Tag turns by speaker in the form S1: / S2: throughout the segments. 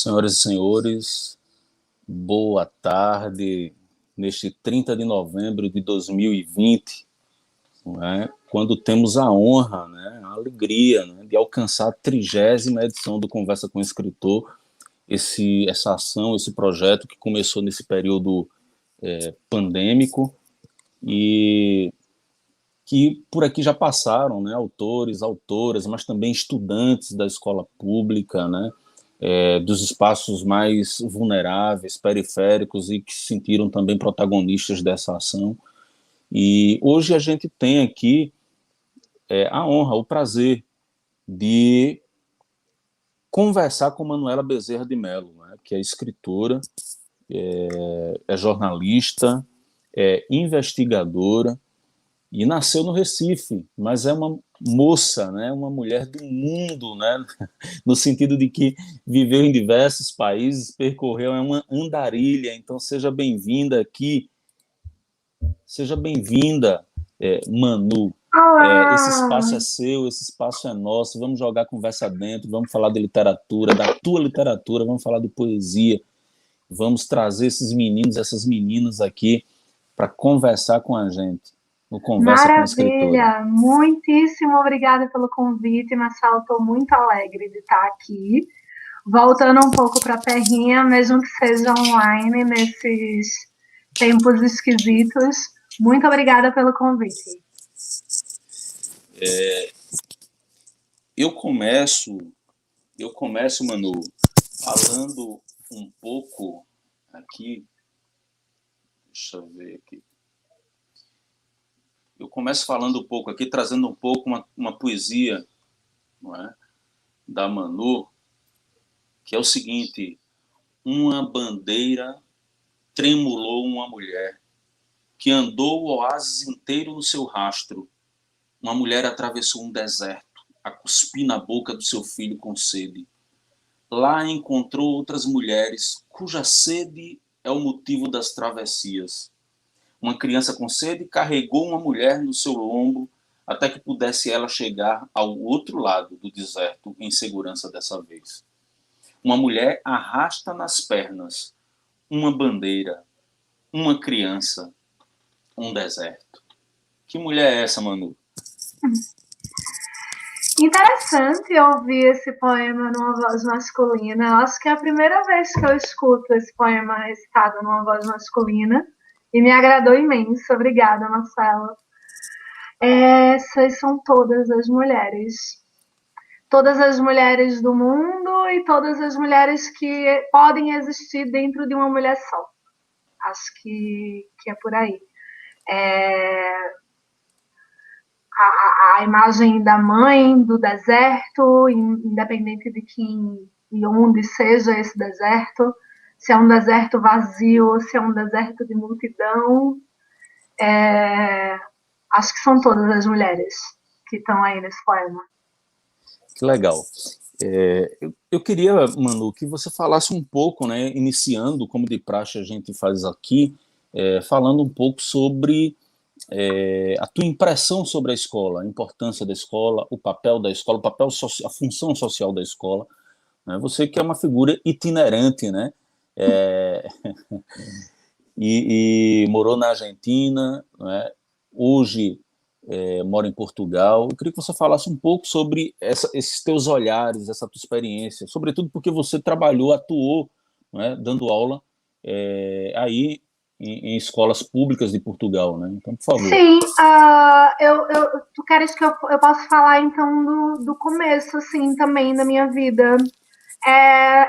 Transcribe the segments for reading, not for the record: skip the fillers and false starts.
S1: Senhoras e senhores, boa tarde. Neste 30 de novembro de 2020, não é? Quando temos a honra, né, a alegria, né, de alcançar a 30ª edição do Conversa com o Escritor, essa ação, esse projeto que começou nesse período pandêmico e que por aqui já passaram, né, autores, autoras, mas também estudantes da escola pública, né, dos espaços mais vulneráveis, periféricos e que se sentiram também protagonistas dessa ação. E hoje a gente tem aqui a honra, o prazer de conversar com Manuela Bezerra de Mello, né, que é escritora, é jornalista, é investigadora, e nasceu no Recife, mas é uma moça, né, uma mulher do mundo, né, no sentido de que viveu em diversos países, percorreu uma andarilha. Então seja bem-vinda aqui, seja bem-vinda, Manu. Esse espaço é
S2: Olá!
S1: seu, esse espaço é nosso, vamos jogar conversa dentro, vamos falar de literatura, da tua literatura, vamos falar de poesia, vamos trazer esses meninos, essas meninas aqui para conversar com a gente, no Conversa com a Escritora.
S2: Maravilha! Muitíssimo obrigada pelo convite, Marcelo. Estou muito alegre de estar aqui. Voltando um pouco para a terrinha, mesmo que seja online, nesses tempos esquisitos. Muito obrigada pelo convite.
S1: Eu começo, Manu, falando um pouco aqui, deixa eu ver aqui. Eu começo falando um pouco aqui, trazendo um pouco uma poesia, não é, da Manu, que é o seguinte: uma bandeira tremulou uma mulher, que andou o oásis inteiro no seu rastro. Uma mulher atravessou um deserto, a cuspir na boca do seu filho com sede. Lá encontrou outras mulheres, cuja sede é o motivo das travessias. Uma criança com sede carregou uma mulher no seu lombo até que pudesse ela chegar ao outro lado do deserto em segurança dessa vez. Uma mulher arrasta nas pernas uma bandeira, uma criança, um deserto. Que mulher é essa, Manu?
S2: Interessante ouvir esse poema numa voz masculina. Eu acho que é a primeira vez que eu escuto esse poema recitado numa voz masculina e me agradou imenso. Obrigada, Marcelo. Essas são todas as mulheres do mundo e todas as mulheres que podem existir dentro de uma mulher só. Acho que é por aí. A imagem da mãe do deserto, independente de quem e onde seja esse deserto, se é um deserto vazio, se é um deserto de multidão, acho que são todas as mulheres que estão aí nesse poema.
S1: Que legal. Eu queria, Manu, que você falasse um pouco, né, iniciando, como de praxe a gente faz aqui, falando um pouco sobre a tua impressão sobre a escola, a importância da escola, o papel da escola, a função social da escola. Né? Você que é uma figura itinerante, né? É, e morou na Argentina, né? Hoje mora em Portugal. Eu queria que você falasse um pouco sobre esses teus olhares, essa tua experiência, sobretudo porque você trabalhou, atuou, né, dando aula aí em escolas públicas de Portugal, né? Então, por favor.
S2: Sim, tu queres que eu possa falar então do começo, assim, também da minha vida.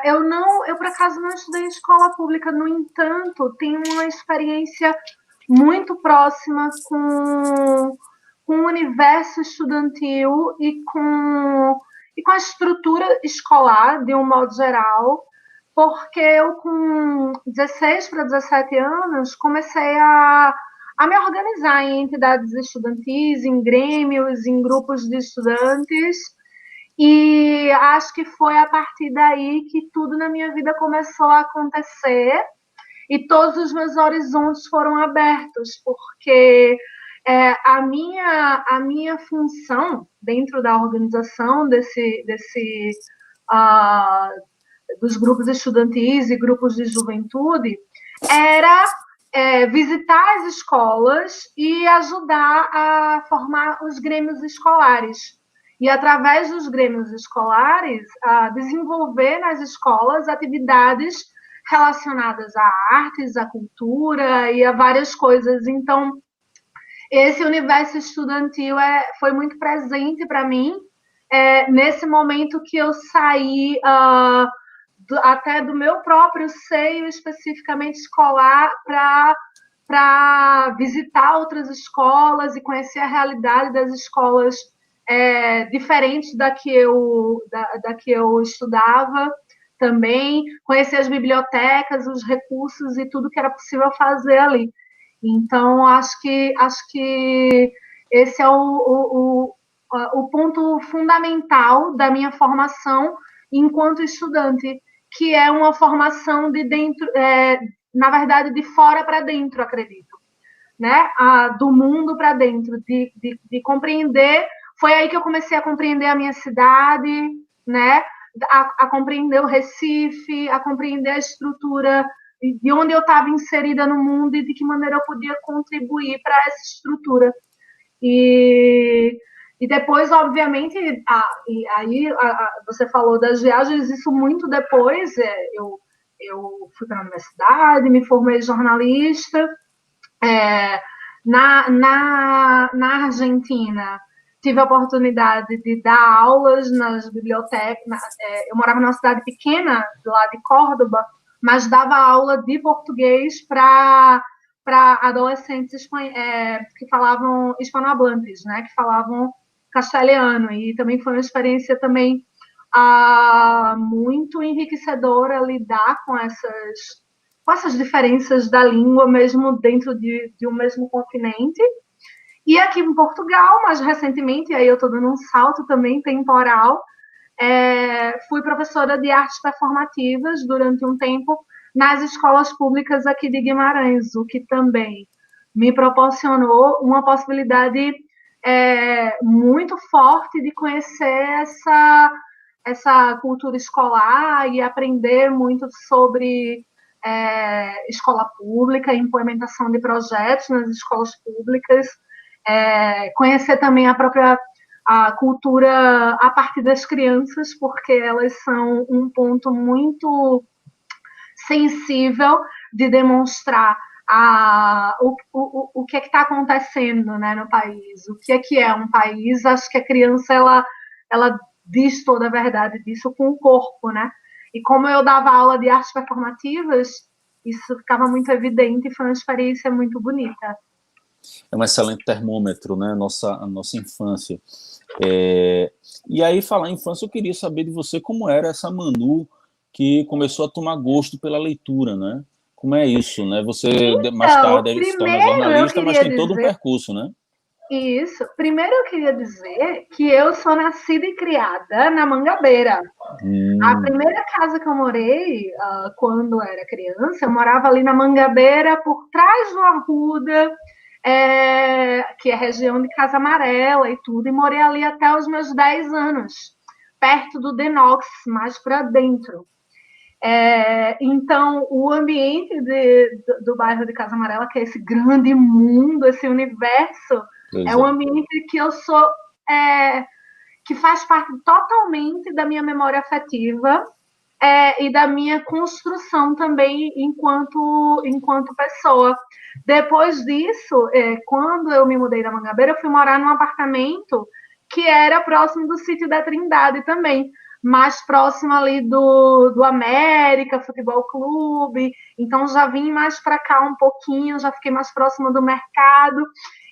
S2: Eu por acaso não estudei em escola pública, no entanto, tenho uma experiência muito próxima com o universo estudantil e com a estrutura escolar, de um modo geral, porque eu, com 16 para 17 anos, comecei a me organizar em entidades estudantis, em grêmios, em grupos de estudantes, e acho que foi a partir daí que tudo na minha vida começou a acontecer e todos os meus horizontes foram abertos, porque a minha função dentro da organização uh, dos grupos estudantis e grupos de juventude era visitar as escolas e ajudar a formar os grêmios escolares. E, através dos grêmios escolares, desenvolver nas escolas atividades relacionadas a artes, à cultura e a várias coisas. Então, esse universo estudantil foi muito presente para mim, nesse momento que eu saí até do meu próprio seio, especificamente escolar, para visitar outras escolas e conhecer a realidade das escolas diferentes da que eu estudava também, conhecer as bibliotecas, os recursos e tudo que era possível fazer ali. Então, acho que esse é o ponto fundamental da minha formação enquanto estudante, que é uma formação de dentro, na verdade, de fora para dentro, acredito, né? Do mundo para dentro, de compreender. Foi aí que eu comecei a compreender a minha cidade, né? A compreender o Recife, a compreender a estrutura de onde eu estava inserida no mundo e de que maneira eu podia contribuir para essa estrutura. E depois, obviamente, aí você falou das viagens, isso muito depois, eu fui para a universidade, me formei jornalista, na Argentina, tive a oportunidade de dar aulas nas bibliotecas. Eu morava numa cidade pequena, lá de Córdoba, mas dava aula de português para adolescentes que falavam hispanohablantes, né, que falavam castelhano. E também foi uma experiência também muito enriquecedora lidar com essas diferenças da língua, mesmo dentro de um mesmo continente. E aqui em Portugal, mais recentemente, aí eu estou dando um salto também temporal, fui professora de artes performativas durante um tempo nas escolas públicas aqui de Guimarães, o que também me proporcionou uma possibilidade muito forte de conhecer essa cultura escolar e aprender muito sobre escola pública, implementação de projetos nas escolas públicas, conhecer também a cultura a partir das crianças, porque elas são um ponto muito sensível de demonstrar o que é que está acontecendo, né, no país, o que é um país. Acho que a criança ela diz toda a verdade disso com o corpo, né? E como eu dava aula de artes performativas, isso ficava muito evidente e foi uma experiência muito bonita.
S1: É um excelente termômetro, né? A nossa infância. E aí, falar em infância, eu queria saber de você como era essa Manu que começou a tomar gosto pela leitura, né? Como é isso, né? Você mais tarde se torna jornalista, mas tem todo um percurso, né?
S2: Isso. Primeiro eu queria dizer que eu sou nascida e criada na Mangabeira. A primeira casa que eu morei, quando era criança, eu morava ali na Mangabeira, por trás do Arruda, que é a região de Casa Amarela e tudo, e morei ali até os meus 10 anos, perto do Denox, mais para dentro. Então, o ambiente do bairro de Casa Amarela, que é esse grande mundo, esse universo, é um ambiente que eu sou, que faz parte totalmente da minha memória afetiva e da minha construção também enquanto pessoa. Depois disso, quando eu me mudei da Mangabeira, eu fui morar num apartamento que era próximo do Sítio da Trindade também, mais próximo ali do América Futebol Clube. Então já vim mais para cá um pouquinho, já fiquei mais próxima do mercado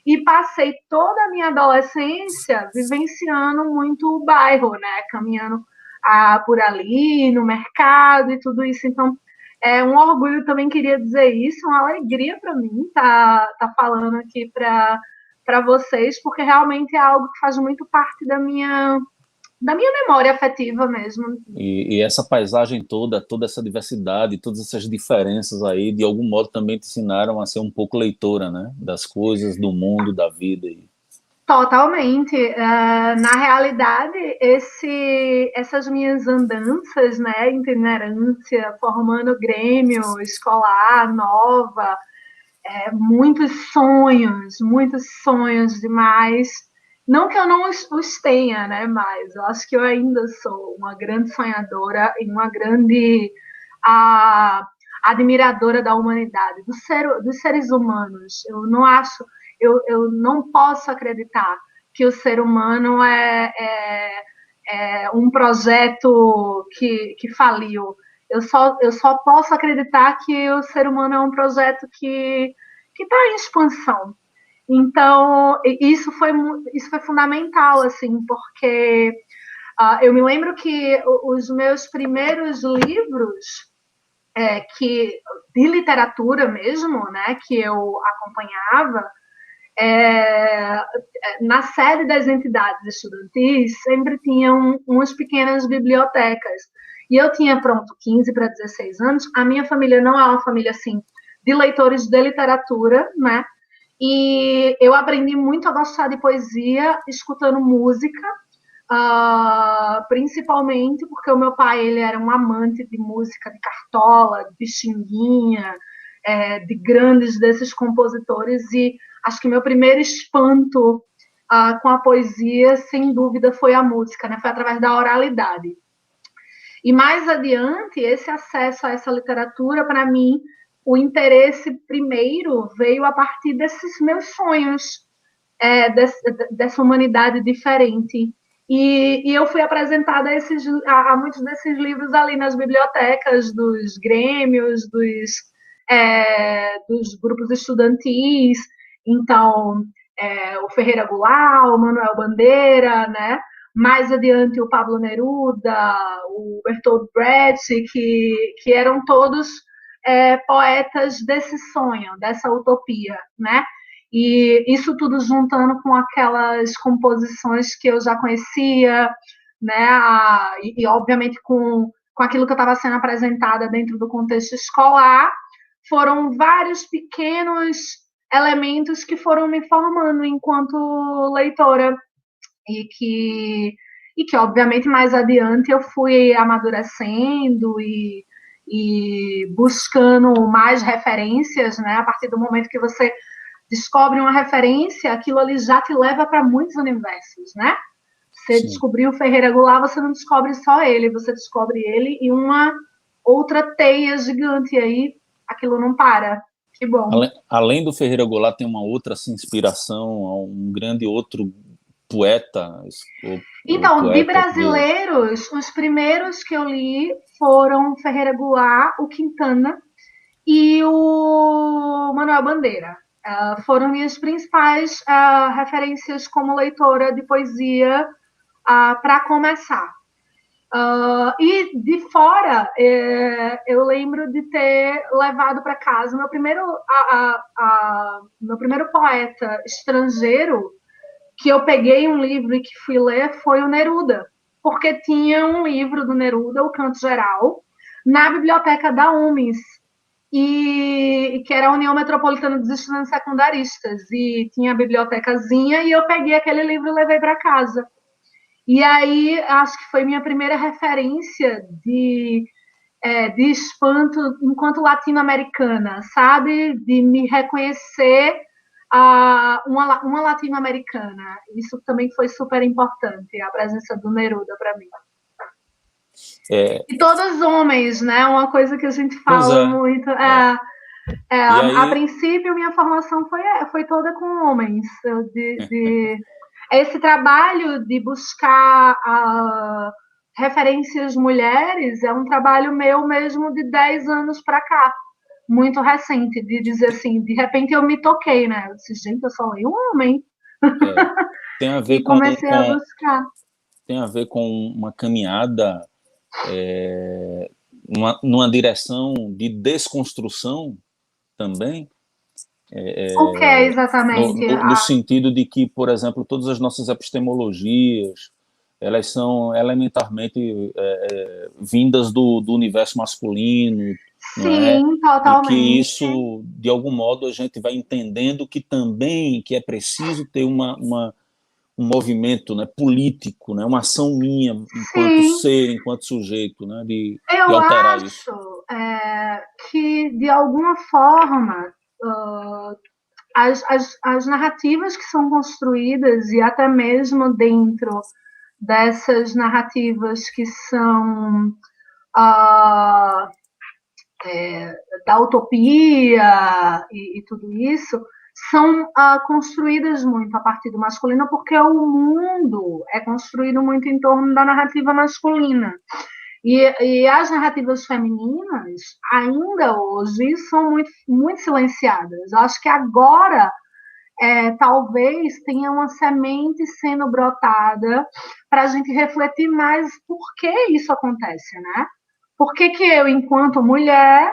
S2: e passei toda a minha adolescência vivenciando muito o bairro, né? Caminhando por ali, no mercado e tudo isso. Então, é um orgulho, também queria dizer isso, uma alegria para mim tá falando aqui para vocês, porque realmente é algo que faz muito parte da minha memória afetiva mesmo.
S1: E essa paisagem toda essa diversidade, todas essas diferenças aí, de algum modo também te ensinaram a ser um pouco leitora, né? Das coisas, do mundo, da vida.
S2: Totalmente. Na realidade, essas minhas andanças, né, itinerância, formando grêmio escolar, nova, muitos sonhos demais. Não que eu não os tenha, né, mas eu acho que eu ainda sou uma grande sonhadora e uma grande a, admiradora da humanidade, dos seres humanos. Eu não posso acreditar que o ser humano é um projeto que faliu. Eu só posso acreditar que o ser humano é um projeto que está em expansão. Então, isso foi fundamental, assim, porque eu me lembro que os meus primeiros livros de literatura mesmo, né, que eu acompanhava, na sede das entidades estudantis sempre tinham umas pequenas bibliotecas. E eu tinha, 15 para 16 anos, a minha família não é uma família, assim, de leitores de literatura, né? E eu aprendi muito a gostar de poesia escutando música, principalmente porque o meu pai ele era um amante de música de Cartola, de Pixinguinha, de grandes desses compositores, e acho que meu primeiro espanto com a poesia, sem dúvida, foi a música, né? Foi através da oralidade. E mais adiante, esse acesso a essa literatura, para mim, o interesse primeiro veio a partir desses meus sonhos, dessa humanidade diferente. E eu fui apresentada a muitos desses livros ali nas bibliotecas dos grêmios, dos grupos estudantis. Então, o Ferreira Goulart, o Manuel Bandeira, né? Mais adiante o Pablo Neruda, o Bertolt Brecht, que eram todos poetas desse sonho, dessa utopia, né? E isso tudo juntando com aquelas composições que eu já conhecia, né? E obviamente com aquilo que eu estava sendo apresentada dentro do contexto escolar, foram vários pequenos elementos que foram me formando enquanto leitora e que obviamente mais adiante eu fui amadurecendo e buscando mais referências, né? A partir do momento que você descobre uma referência, aquilo ali já te leva para muitos universos, né? Você descobriu o Ferreira Goulart, você não descobre só ele, você descobre ele e uma outra teia gigante, e aí aquilo não para. Que bom.
S1: Além do Ferreira Goulart, tem uma outra assim, inspiração a um grande outro poeta?
S2: Então,
S1: poeta
S2: de brasileiros, os primeiros que eu li foram Ferreira Goulart, o Quintana e o Manuel Bandeira. Foram minhas principais referências como leitora de poesia para começar. E de fora, eu lembro de ter levado para casa meu primeiro poeta estrangeiro que eu peguei um livro e que fui ler foi o Neruda, porque tinha um livro do Neruda, O Canto Geral, na biblioteca da UMES, e que era a União Metropolitana dos Estudantes Secundaristas, e tinha a bibliotecazinha, e eu peguei aquele livro e levei para casa. E aí, acho que foi minha primeira referência de espanto enquanto latino-americana, sabe? De me reconhecer uma latino-americana. Isso também foi super importante, a presença do Neruda para mim. E todos homens, né? Uma coisa que a gente fala muito. A princípio, minha formação foi toda com homens. Esse trabalho de buscar referências mulheres é um trabalho meu mesmo de 10 anos para cá, muito recente, de dizer assim, de repente eu me toquei, né? Eu disse, gente, eu só leio um homem.
S1: Tem a ver
S2: e comecei a buscar.
S1: Tem a ver com uma caminhada numa direção de desconstrução também?
S2: O que é exatamente?
S1: No sentido de que, por exemplo, todas as nossas epistemologias, elas são elementarmente vindas do universo masculino,
S2: Sim,
S1: não é?
S2: totalmente.
S1: E que isso, de algum modo, a gente vai entendendo que também que é preciso ter uma um movimento, né, político, né, uma ação minha enquanto
S2: Sim.
S1: ser, enquanto sujeito, né, de
S2: Eu
S1: alterar isso.
S2: acho que, de alguma forma, as narrativas que são construídas, e até mesmo dentro dessas narrativas que são da utopia e tudo isso, são construídas muito a partir do masculino, porque o mundo é construído muito em torno da narrativa masculina. E as narrativas femininas, ainda hoje, são muito, muito silenciadas. Eu acho que agora, talvez, tenha uma semente sendo brotada para a gente refletir mais por que isso acontece, né? Por que eu, enquanto mulher,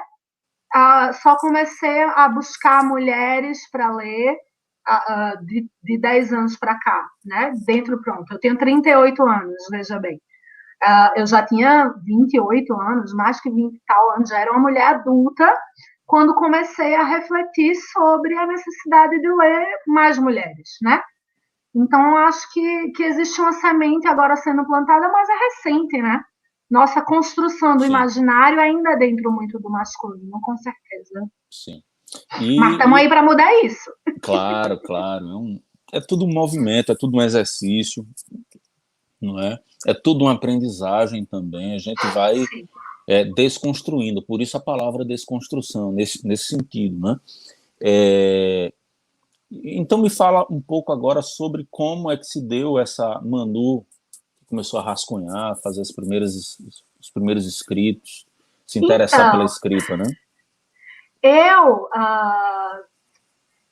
S2: só comecei a buscar mulheres para ler de 10 anos para cá, né? Pronto, eu tenho 38 anos, veja bem. Eu já tinha 28 anos, mais que 20 e tal anos, já era uma mulher adulta, quando comecei a refletir sobre a necessidade de ler mais mulheres, né? Então, acho que existe uma semente agora sendo plantada, mas é recente, né? Nossa construção do
S1: Sim,
S2: imaginário ainda é dentro muito do masculino, com certeza.
S1: sim.
S2: Mas estamos aí para mudar isso.
S1: Claro, claro. É tudo um movimento, é tudo um exercício, não é? É tudo uma aprendizagem também. A gente vai desconstruindo. Por isso a palavra desconstrução, nesse sentido, né? Então me fala um pouco agora sobre como é que se deu essa Manu, que começou a rascunhar, fazer os primeiros escritos, se interessar pela
S2: Então,
S1: escrita, né?
S2: eu,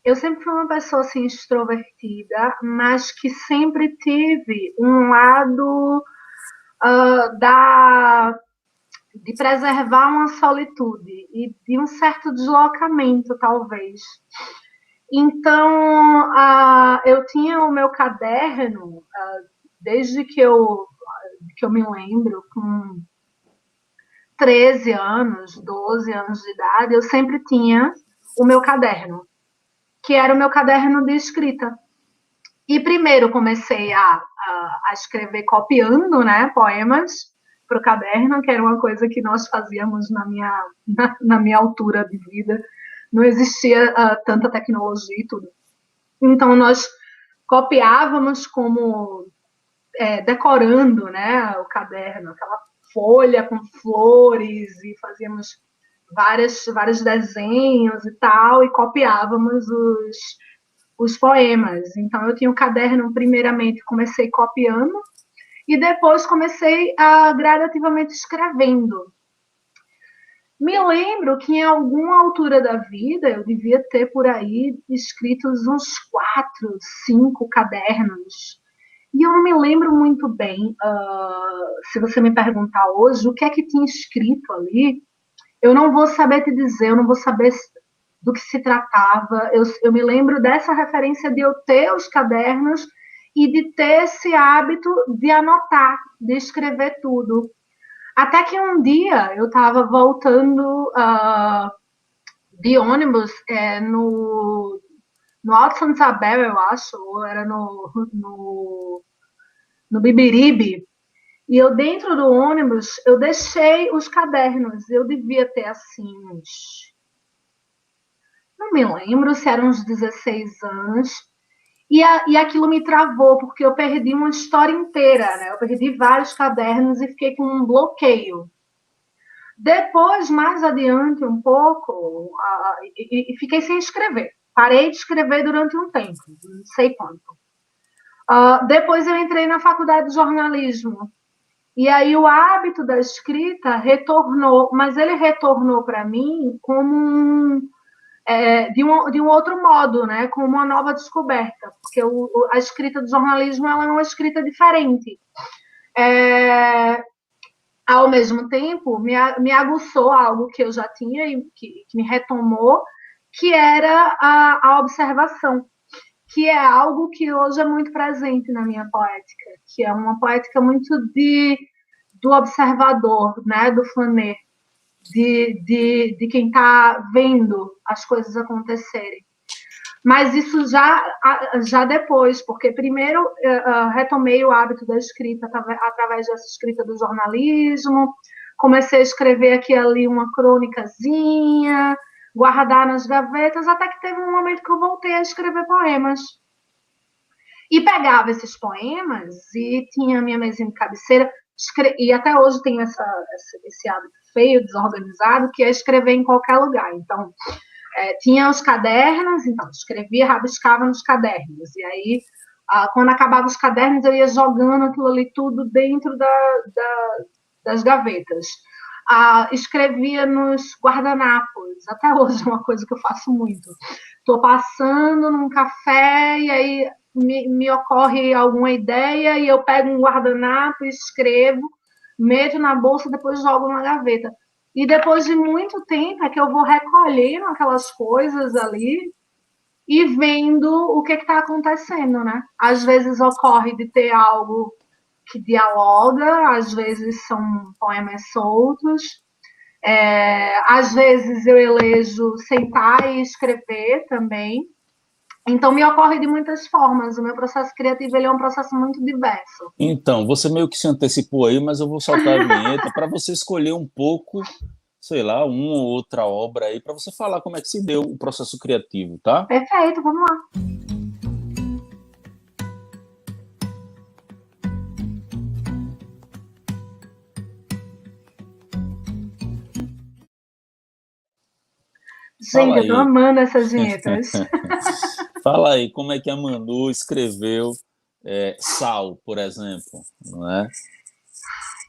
S2: eu sempre fui uma pessoa assim, extrovertida, mas que sempre tive um lado de preservar uma solitude e de um certo deslocamento, talvez. Então, eu tinha o meu caderno, desde que eu me lembro, com 13 anos, 12 anos de idade, eu sempre tinha o meu caderno, que era o meu caderno de escrita. E primeiro comecei a escrever copiando, né, poemas para o caderno, que era uma coisa que nós fazíamos na minha altura de vida. Não existia tanta tecnologia e tudo. Então, nós copiávamos como decorando, né, o caderno, aquela folha com flores, e fazíamos vários desenhos e tal, e copiávamos os poemas. Então, eu tinha um caderno, primeiramente, comecei copiando, e depois comecei gradativamente escrevendo. Me lembro que em alguma altura da vida eu devia ter por aí escritos uns 4, 5 cadernos. E eu não me lembro muito bem, se você me perguntar hoje o que é que tinha escrito ali, eu não vou saber te dizer, eu não vou saber do que se tratava. Eu me lembro dessa referência de eu ter os cadernos e de ter esse hábito de anotar, de escrever tudo. Até que um dia eu estava voltando de ônibus no Alto Santa Isabel, eu acho, ou era no Bibiribe, e eu dentro do ônibus, eu deixei os cadernos, eu devia ter assim não me lembro se eram uns 16 anos, e aquilo me travou, porque eu perdi uma história inteira, né? Eu perdi vários cadernos e fiquei com um bloqueio. Depois, mais adiante um pouco, e fiquei sem escrever. Parei de escrever durante um tempo, não sei quanto. Depois eu entrei na faculdade de jornalismo. E aí o hábito da escrita retornou, mas ele retornou para mim como de um outro modo, né? Como uma nova descoberta, porque a escrita do jornalismo ela é uma escrita diferente. Ao mesmo tempo, me aguçou algo que eu já tinha e que me retomou, que era a observação, que é algo que hoje é muito presente na minha poética, que é uma poética muito do observador, né, do flaner, de quem está vendo as coisas acontecerem. Mas isso já depois, porque primeiro retomei o hábito da escrita através dessa escrita do jornalismo, comecei a escrever aqui e ali uma crônicazinha, guardar nas gavetas, até que teve um momento que eu voltei a escrever poemas. E pegava esses poemas e tinha a minha mesinha de cabeceira, e até hoje tenho esse hábito feio, desorganizado, que é escrever em qualquer lugar. Então, tinha os cadernos, então escrevia, rabiscava nos cadernos. E aí, quando acabava os cadernos, eu ia jogando aquilo ali tudo dentro das gavetas. Escrevia nos guardanapos, até hoje é uma coisa que eu faço muito. Estou passando num café e aí me ocorre alguma ideia e eu pego um guardanapo, escrevo, meto na bolsa, depois jogo na gaveta. E depois de muito tempo é que eu vou recolhendo aquelas coisas ali e vendo o que está acontecendo, né? Às vezes ocorre de ter algo que dialoga, às vezes são poemas soltos, às vezes eu elejo sentar e escrever também. Então, me ocorre de muitas formas. O meu processo criativo ele é um processo muito diverso.
S1: Então, você meio que se antecipou aí, mas eu vou soltar a vinheta para você escolher um pouco, sei lá, uma ou outra obra aí, para você falar como é que se deu o processo criativo, tá?
S2: Perfeito, vamos lá. Gente, eu tô amando essas vinhetas.
S1: Fala aí, como é que a Manu escreveu Sal, por exemplo, não é?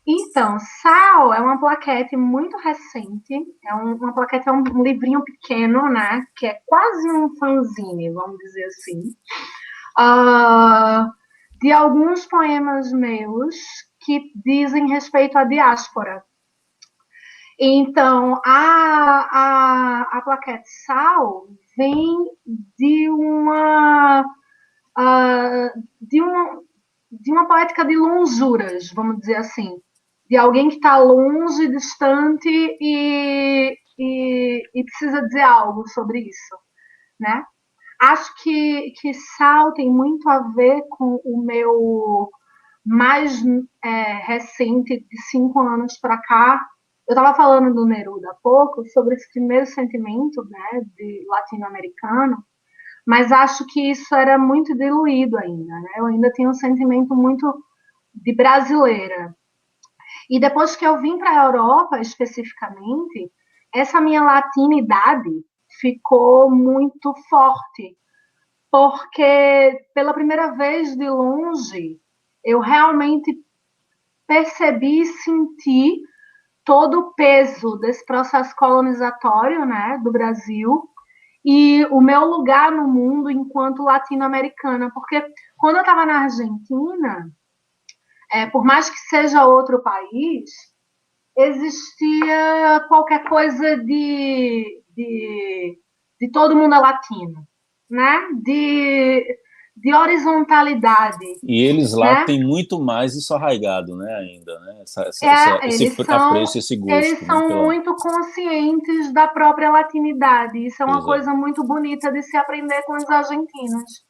S2: Então, Sal é uma plaquete muito recente, uma plaquete, é um livrinho pequeno, né, que é quase um fanzine, vamos dizer assim, de alguns poemas meus que dizem respeito à diáspora. Então, a plaquete Sal vem de uma, de uma poética de lonjuras, vamos dizer assim, de alguém que está longe, distante e precisa dizer algo sobre isso, né? Acho que Sal tem muito a ver com o meu mais recente, de 5 anos para cá. Eu estava falando do Neruda há pouco, sobre esse primeiro sentimento, né, de latino-americano, mas acho que isso era muito diluído ainda, né? Eu ainda tinha um sentimento muito de brasileira. E depois que eu vim para a Europa, especificamente, essa minha latinidade ficou muito forte, porque pela primeira vez de longe, eu realmente percebi e senti todo o peso desse processo colonizatório, né, do Brasil, e o meu lugar no mundo enquanto latino-americana, porque quando eu estava na Argentina, por mais que seja outro país, existia qualquer coisa de todo mundo é latino, né? De horizontalidade.
S1: E eles lá
S2: Né?
S1: têm muito mais isso arraigado, né, ainda, né? Esse apreço, esse
S2: eles
S1: gosto, né?
S2: são muito conscientes da própria latinidade. Isso é uma
S1: Pois é.
S2: coisa muito bonita de se aprender com os argentinos.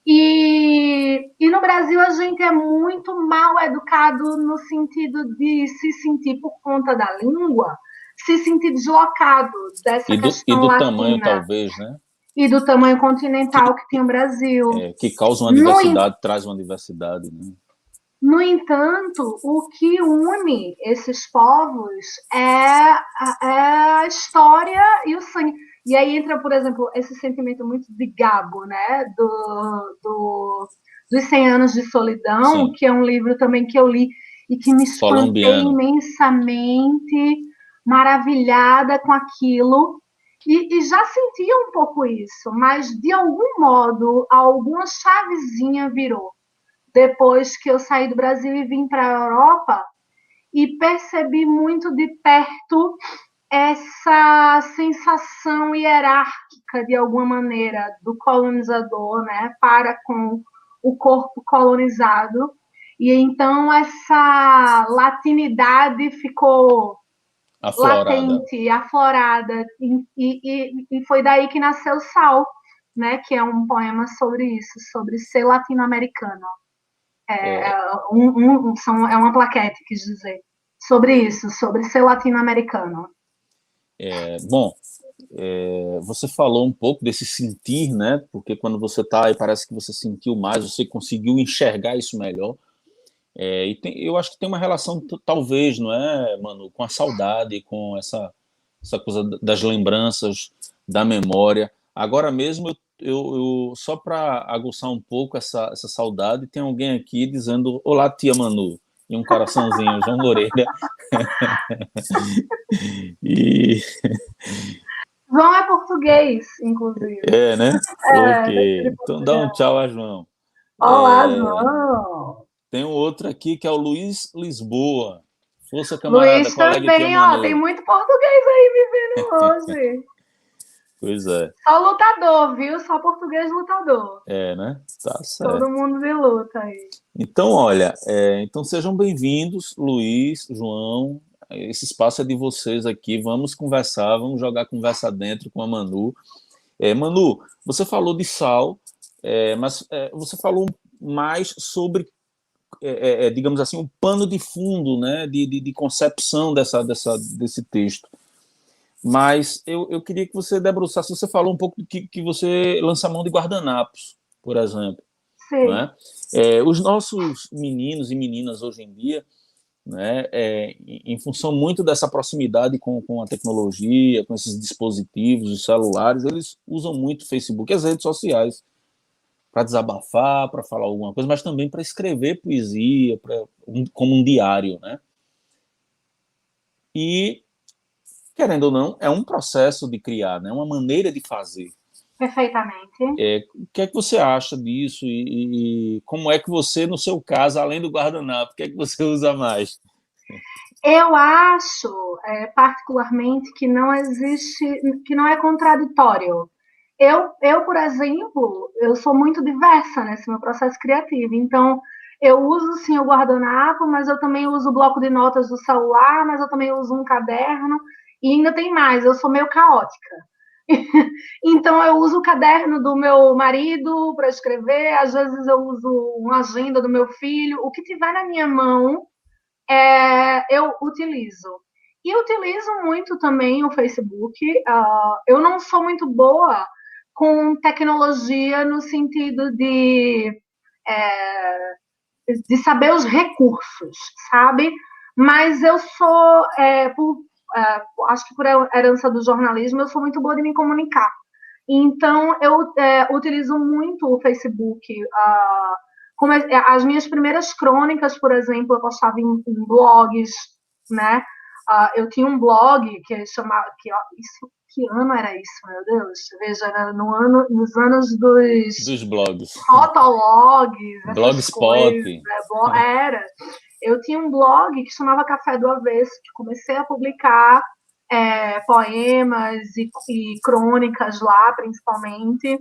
S2: E no Brasil a gente é muito mal educado no sentido de se sentir, por conta da língua, se sentir deslocado dessa
S1: E
S2: questão
S1: do tamanho,
S2: latina
S1: talvez, né?
S2: e do tamanho continental
S1: Que,
S2: que tem o Brasil.
S1: que causa uma
S2: No,
S1: diversidade, traz uma diversidade, né?
S2: no entanto, o que une esses povos a história e o sangue. E aí entra, por exemplo, esse sentimento muito de Gabo, né? Dos 100 Anos de Solidão,
S1: Sim,
S2: que é um livro também que eu li e que me espantei
S1: colombiano.
S2: imensamente, maravilhada com aquilo. E já sentia um pouco isso, mas de algum modo, alguma chavezinha virou depois que eu saí do Brasil e vim para a Europa e percebi muito de perto essa sensação hierárquica, de alguma maneira, do colonizador, né, para com o corpo colonizado. E então essa latinidade ficou
S1: Aflorada.
S2: latente, aflorada, e foi daí que nasceu o Sal, né, que é um poema sobre isso, sobre ser latino-americano.
S1: É,
S2: É uma plaquete, quis dizer, sobre isso, sobre ser latino-americano.
S1: bom, você falou um pouco desse sentir, né? Porque quando você está aí, parece que você sentiu mais, você conseguiu enxergar isso melhor. Eu acho que tem uma relação, talvez, não é, Manu, com a saudade, com essa coisa das lembranças, da memória. Agora mesmo, só para aguçar um pouco essa saudade, tem alguém aqui dizendo: Olá, tia Manu, e um coraçãozinho, João Moreira. E
S2: João é português, inclusive.
S1: né?
S2: Daqui
S1: Ok.
S2: de
S1: Então dá um
S2: Portugal.
S1: tchau a João.
S2: Olá, João.
S1: Tem um outro aqui que é o Luiz Lisboa. Força, camarada,
S2: Luiz
S1: colega e tia
S2: também, ó, tem
S1: Manu.
S2: muito português aí me vendo hoje.
S1: Pois é.
S2: Só lutador, viu? Só português lutador.
S1: Né? Tá
S2: Todo
S1: certo.
S2: mundo de luta aí.
S1: Então, olha, então sejam bem-vindos, Luiz, João. Esse espaço é de vocês aqui. Vamos conversar, vamos jogar conversa dentro com a Manu. Manu, você falou de sal, mas você falou mais sobre, digamos assim, um pano de fundo, né, de concepção desse texto. Mas eu queria que você debruçasse, você falou um pouco que você lança a mão de guardanapos, por exemplo. Não
S2: Sim.
S1: é? Os nossos meninos e meninas hoje em dia, né, em função muito dessa proximidade com a tecnologia, com esses dispositivos, os celulares, eles usam muito o Facebook e as redes sociais para desabafar, para falar alguma coisa, mas também para escrever poesia, como um diário, né? E, querendo ou não, é um processo de criar, né? Uma maneira de fazer.
S2: Perfeitamente.
S1: O que é que você acha disso e como é que você, no seu caso, além do guardanapo, o que é que você usa mais?
S2: Eu acho, particularmente, que não existe, que não é contraditório. Por exemplo, eu sou muito diversa nesse meu processo criativo. Então, eu uso sim o guardanapo, mas eu também uso o bloco de notas do celular, mas eu também uso um caderno. E ainda tem mais, eu sou meio caótica. Então, eu uso o caderno do meu marido para escrever, às vezes eu uso uma agenda do meu filho, o que tiver na minha mão eu utilizo. E utilizo muito também o Facebook. Eu não sou muito boa com tecnologia no sentido de saber os recursos, sabe? Mas eu sou, acho que por herança do jornalismo, eu sou muito boa de me comunicar. Então, eu utilizo muito o Facebook. Como as minhas primeiras crônicas, por exemplo, eu postava em blogs, né? Eu tinha um blog que chamava. Que ano era isso, meu Deus? Veja, era nos anos dos
S1: Dos blogs.
S2: fotologs, essas
S1: Blogspot.
S2: coisas. Né? Eu tinha um blog que chamava Café do Avesso, que comecei a publicar poemas e crônicas lá, principalmente.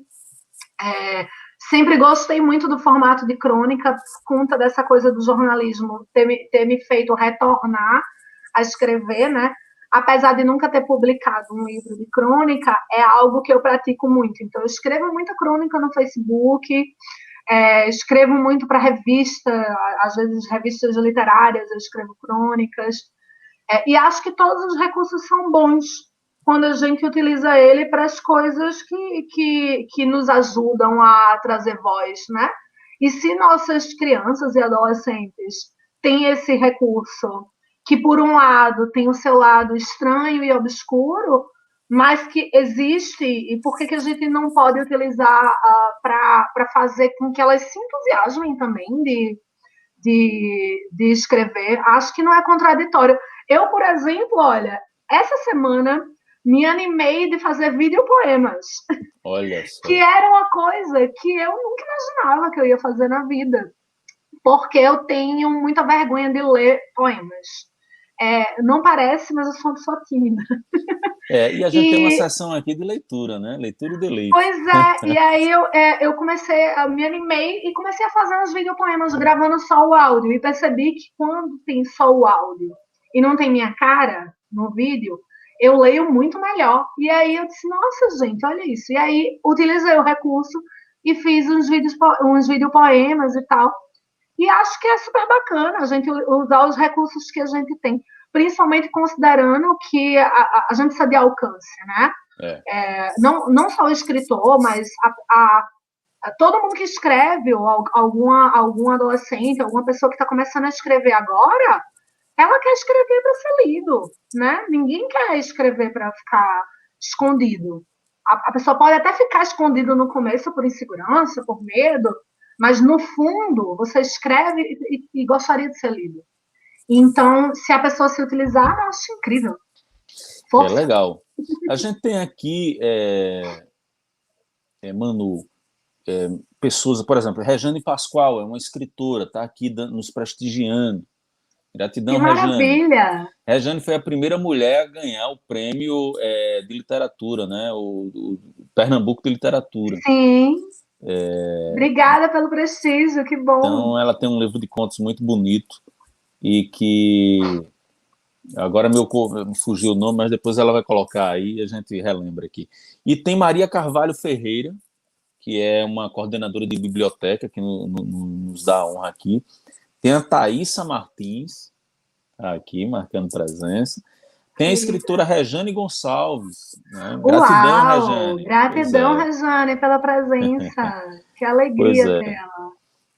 S2: Sempre gostei muito do formato de crônica, por conta dessa coisa do jornalismo ter me feito retornar a escrever, né? Apesar de nunca ter publicado um livro de crônica, é algo que eu pratico muito. Então, eu escrevo muita crônica no Facebook, escrevo muito para revista, às vezes revistas literárias, eu escrevo crônicas. E acho que todos os recursos são bons quando a gente utiliza ele para as coisas que nos ajudam a trazer voz, né? E se nossas crianças e adolescentes têm esse recurso, que por um lado tem o seu lado estranho e obscuro, mas que existe, e por que a gente não pode utilizar para fazer com que elas se entusiasmem também de escrever? Acho que não é contraditório. Eu, por exemplo, olha, essa semana me animei de fazer videopoemas,
S1: Olha
S2: que
S1: só.
S2: era uma coisa que eu nunca imaginava que eu ia fazer na vida, porque eu tenho muita vergonha de ler poemas. Não parece, mas eu sou uma pessoa tímida.
S1: E a gente tem uma
S2: E,
S1: sessão aqui de leitura, né? Leitura e deleite.
S2: pois e aí eu comecei, me animei e comecei a fazer uns videopoemas gravando só o áudio, e percebi que quando tem só o áudio e não tem minha cara no vídeo, eu leio muito melhor. E aí eu disse, nossa, gente, olha isso. E aí utilizei o recurso e fiz uns videopoemas e tal. E acho que é super bacana a gente usar os recursos que a gente tem, principalmente considerando que a gente precisa de alcance, né? Não só o escritor, mas todo mundo que escreve, ou algum adolescente, alguma pessoa que está começando a escrever agora, ela quer escrever para ser lido, né? Ninguém quer escrever para ficar escondido. A pessoa pode até ficar escondido no começo por insegurança, por medo, mas no fundo você escreve e gostaria de ser lido. Então, se a pessoa se utilizar, eu acho incrível.
S1: Força. É legal. A gente tem aqui, Manu, pessoas, por exemplo, Rejane Pascoal é uma escritora, está aqui nos prestigiando. Gratidão,
S2: que maravilha!
S1: Rejane. Rejane foi a primeira mulher a ganhar o prêmio de literatura, né? O Pernambuco de Literatura.
S2: Sim. Obrigada pelo prestígio, que bom.
S1: Então, ela tem um livro de contos muito bonito e que agora me fugiu o nome, mas depois ela vai colocar aí e a gente relembra aqui. E tem Maria Carvalho Ferreira, que é uma coordenadora de biblioteca que nos dá a honra aqui. Tem a Thaísa Martins, aqui, marcando presença. Tem a escritora Rejane Gonçalves. Né? Gratidão, Rejane.
S2: Gratidão, Rejane, pela presença. Que alegria dela.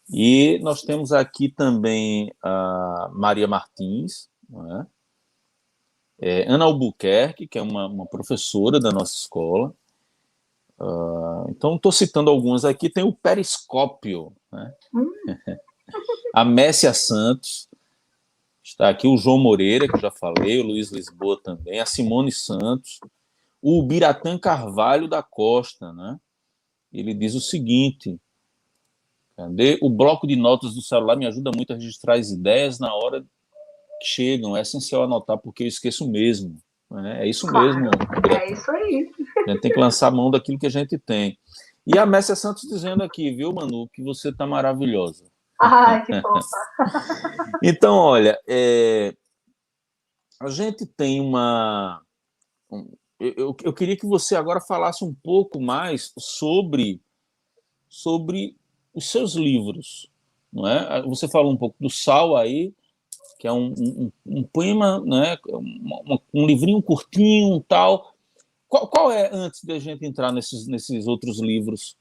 S1: E nós temos aqui também a Maria Martins, né? Ana Albuquerque, que é uma professora da nossa escola. Então, estou citando alguns aqui. Tem o Periscópio, né? A Messia Santos. Está aqui o João Moreira, que eu já falei, o Luiz Lisboa também, a Simone Santos, o Biratã Carvalho da Costa, né? Ele diz o seguinte: cadê? O bloco de notas do celular me ajuda muito a registrar as ideias na hora que chegam. É essencial anotar, porque eu esqueço mesmo. Né? É isso mesmo.
S2: É isso aí.
S1: A gente tem que lançar a mão daquilo que a gente tem. E a Messia Santos dizendo aqui, viu, Manu, que você está maravilhosa.
S2: Ai, que fofa.
S1: Então, olha, a gente tem eu queria que você agora falasse um pouco mais sobre os seus livros, não é? Você falou um pouco do Sal aí, que é um poema, né? Um livrinho curtinho, tal. Qual é, antes de a gente entrar nesses outros livros,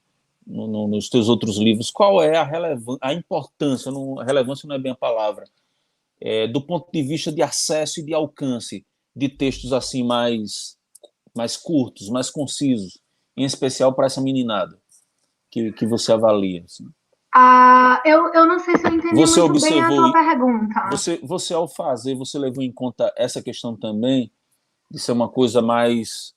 S1: nos teus outros livros, qual é a importância, a relevância não é bem a palavra, do ponto de vista de acesso e de alcance de textos assim mais curtos, mais concisos, em especial para essa meninada que você avalia? Assim.
S2: Eu não sei se eu entendi muito bem a tua pergunta.
S1: Você, ao fazer, você levou em conta essa questão também de ser uma coisa mais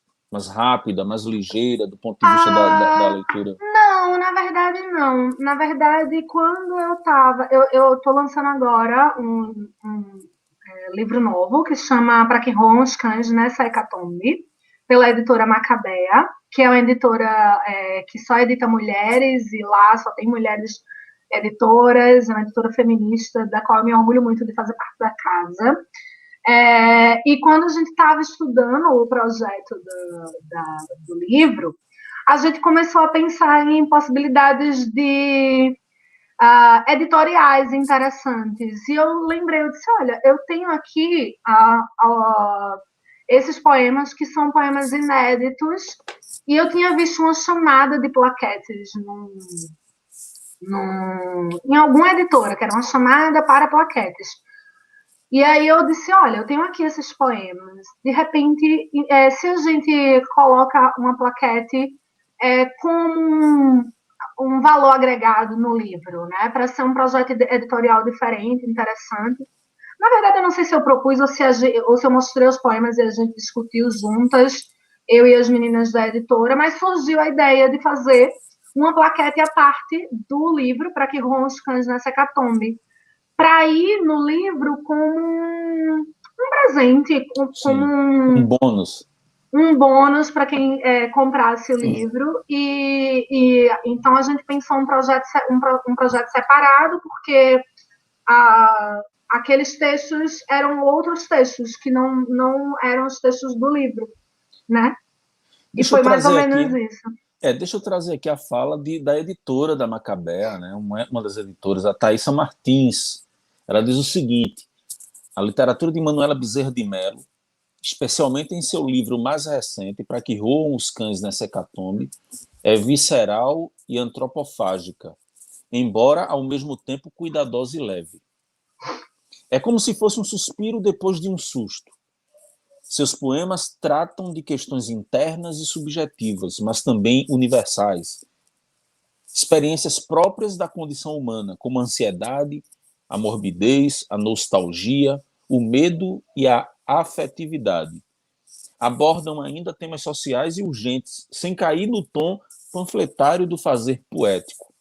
S1: rápida, mais ligeira, do ponto de vista da leitura?
S2: Não, na verdade não. Na verdade, quando eu estou lançando agora um livro novo que se chama Para que roam os cães nessa hecatombe, pela editora Macabea, que é uma editora que só edita mulheres, e lá só tem mulheres editoras, é uma editora feminista, da qual eu me orgulho muito de fazer parte da casa. E quando a gente estava estudando o projeto do livro, a gente começou a pensar em possibilidades de editoriais interessantes. E eu lembrei, eu disse, olha, eu tenho aqui esses poemas que são poemas inéditos, e eu tinha visto uma chamada de plaquetes em alguma editora, que era uma chamada para plaquetes. E aí eu disse, olha, eu tenho aqui esses poemas. De repente, se a gente coloca uma plaquete com um valor agregado no livro, né, para ser um projeto editorial diferente, interessante. Na verdade, eu não sei se eu propus ou se eu mostrei os poemas e a gente discutiu juntas, eu e as meninas da editora, mas surgiu a ideia de fazer uma plaquete à parte do livro, Para que roam os cães nessa hecatombe, para ir no livro como um presente, como
S1: um bônus.
S2: Um bônus para quem comprasse o livro. E então a gente pensou um projeto separado, porque aqueles textos eram outros textos, que não eram os textos do livro, né? E
S1: Deixa eu
S2: foi mais ou
S1: trazer
S2: menos
S1: aqui,
S2: isso.
S1: deixa eu trazer aqui a fala da editora da Macabea, né? Uma das editoras, a Thaisa Martins. Ela diz o seguinte: a literatura de Manuela Bezerra de Melo, especialmente em seu livro mais recente, Para que roam os cães nessa hecatombe, é visceral e antropofágica, embora ao mesmo tempo cuidadosa e leve. É como se fosse um suspiro depois de um susto. Seus poemas tratam de questões internas e subjetivas, mas também universais. Experiências próprias da condição humana, como a ansiedade, a morbidez, a nostalgia, o medo e a afetividade. Abordam ainda temas sociais e urgentes, sem cair no tom panfletário do fazer poético.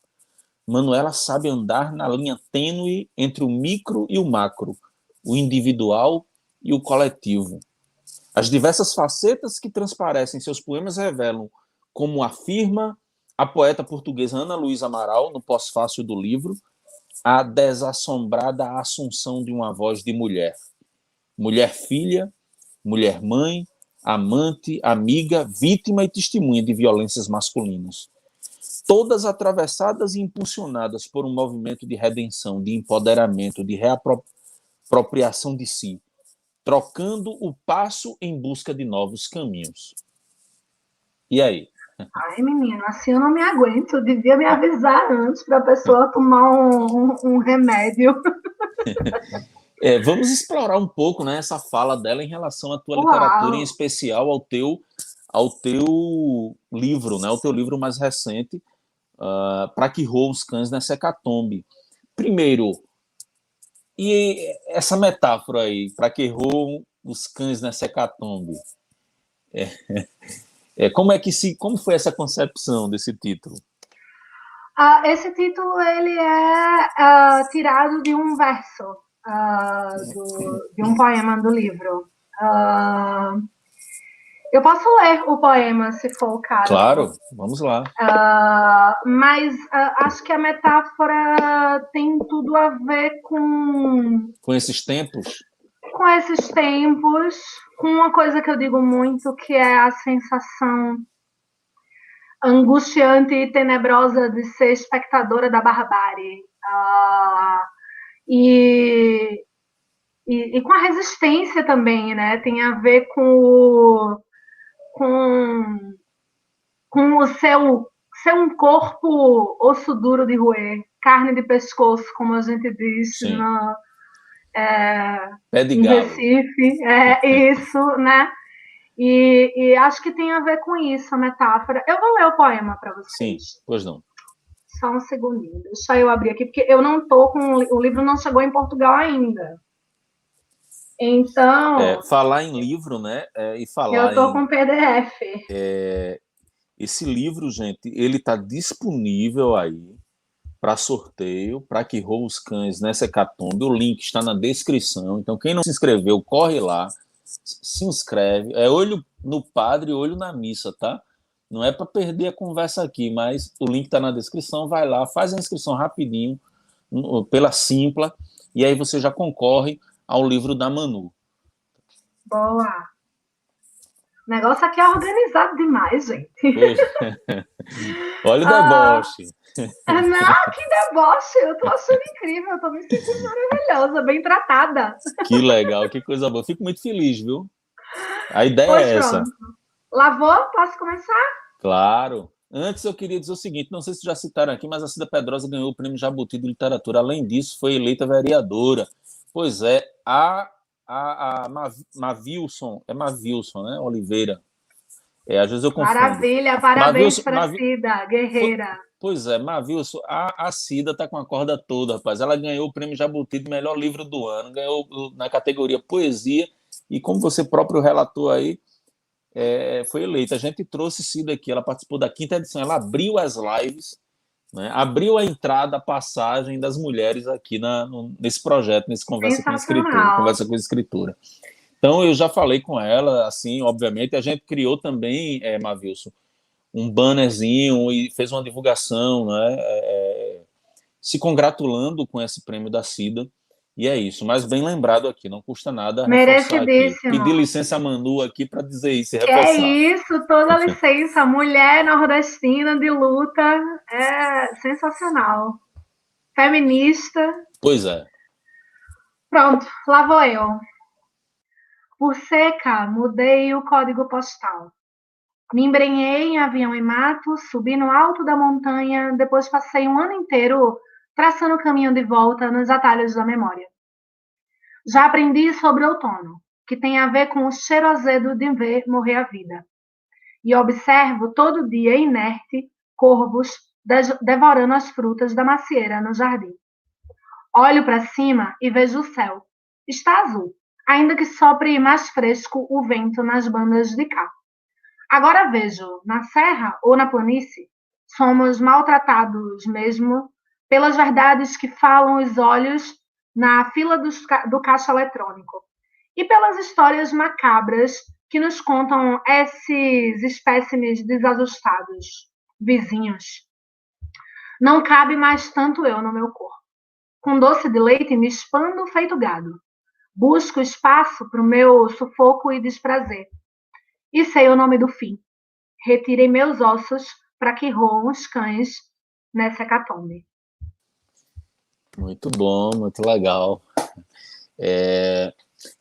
S1: Manuela sabe andar na linha tênue entre o micro e o macro, o individual e o coletivo. As diversas facetas que transparecem em seus poemas revelam, como afirma a poeta portuguesa Ana Luísa Amaral, no pós-fácil do livro, a desassombrada assunção de uma voz de mulher. Mulher filha, mulher mãe, amante, amiga, vítima e testemunha de violências masculinas. Todas atravessadas e impulsionadas por um movimento de redenção, de empoderamento, de reapropriação de si, trocando o passo em busca de novos caminhos. E aí?
S2: Ai, menino, assim eu não me aguento. Eu devia me avisar antes para a pessoa tomar um remédio.
S1: Vamos explorar um pouco, né, essa fala dela em relação à tua literatura, em
S2: Uau!
S1: especial ao teu livro, né, o teu livro mais recente, Para que roam os cães nessa hecatombe. Primeiro, e essa metáfora aí, para que roam os cães nessa hecatombe? Como foi essa concepção desse título?
S2: Esse título ele é tirado de um verso de um poema do livro. Eu posso ler o poema, se for o caso.
S1: Claro, vamos lá.
S2: Mas acho que a metáfora tem tudo a ver
S1: com esses tempos,
S2: com uma coisa que eu digo muito, que é a sensação angustiante e tenebrosa de ser espectadora da barbárie. E com a resistência também, né? Tem a ver com o seu ser um corpo osso duro de roer, carne de pescoço, como a gente diz
S1: pé de
S2: em
S1: galo.
S2: Recife. É isso, né? E acho que tem a ver com isso, a metáfora. Eu vou ler o poema para vocês.
S1: Sim, pois não.
S2: Só um segundinho. Deixa eu abrir aqui, porque eu não tô com... O livro não chegou em Portugal ainda. Então...
S1: falar em livro, né? E falar
S2: eu tô com PDF.
S1: Esse livro, gente, ele está disponível aí para sorteio, para que roam os cães nessa hecatombe. O link está na descrição. Então, quem não se inscreveu, corre lá, se inscreve. É olho no padre, olho na missa, tá? Não é para perder a conversa aqui, mas o link está na descrição. Vai lá, faz a inscrição rapidinho pela Simpla e aí você já concorre ao livro da Manu.
S2: Boa. O negócio aqui é organizado demais, gente.
S1: Olha o deboche.
S2: Não, que deboche. Eu tô achando incrível. Eu tô me sentindo maravilhosa, bem tratada.
S1: Que legal, que coisa boa. Fico muito feliz, viu? A ideia é essa.
S2: Pronto. Lavou? Posso começar?
S1: Claro. Antes eu queria dizer o seguinte, não sei se já citaram aqui, mas a Cida Pedrosa ganhou o Prêmio Jabuti de Literatura. Além disso, foi eleita vereadora. Pois é, a Mavilson, né, Oliveira. Às vezes eu confundo.
S2: Maravilha, parabéns para Cida, guerreira.
S1: Pois é, Mavilson, a Cida está com a corda toda, rapaz. Ela ganhou o Prêmio Jabuti de melhor livro do ano, ganhou na categoria Poesia, e como você próprio relatou aí, foi eleita. A gente trouxe Cida aqui, ela participou da 5ª edição, ela abriu as lives, né, abriu a entrada, a passagem das mulheres aqui nesse projeto, nesse Conversa com Escritura. Então, eu já falei com ela, assim, obviamente, a gente criou também, Mavilson, um bannerzinho e fez uma divulgação, né, se congratulando com esse prêmio da Cida, E é isso, mas bem lembrado aqui, não custa nada reforçar aqui.
S2: Merecidíssimo.
S1: Pedir licença a Manu aqui para dizer isso e
S2: Que é
S1: reforçar.
S2: isso, toda licença. Mulher nordestina de luta é sensacional. Feminista.
S1: Pois é.
S2: Pronto, lá vou eu. Por seca, mudei o código postal. Me embrenhei em avião e mato, subi no alto da montanha, depois passei um ano inteiro traçando o caminho de volta nos atalhos da memória. Já aprendi sobre outono, que tem a ver com o cheiro azedo de ver morrer a vida. E observo todo dia inerte corvos devorando as frutas da macieira no jardim. Olho para cima e vejo o céu. Está azul, ainda que sopre mais fresco o vento nas bandas de cá. Agora vejo, na serra ou na planície, somos maltratados mesmo pelas verdades que falam os olhos na fila do caixa eletrônico e pelas histórias macabras que nos contam esses espécimes desajustados, vizinhos. Não cabe mais tanto eu no meu corpo. Com doce de leite me expando feito gado. Busco espaço para o meu sufoco e desprazer. E sei o nome do fim. Retirei meus ossos para que roam os cães nessa hecatombe.
S1: Muito bom, muito legal.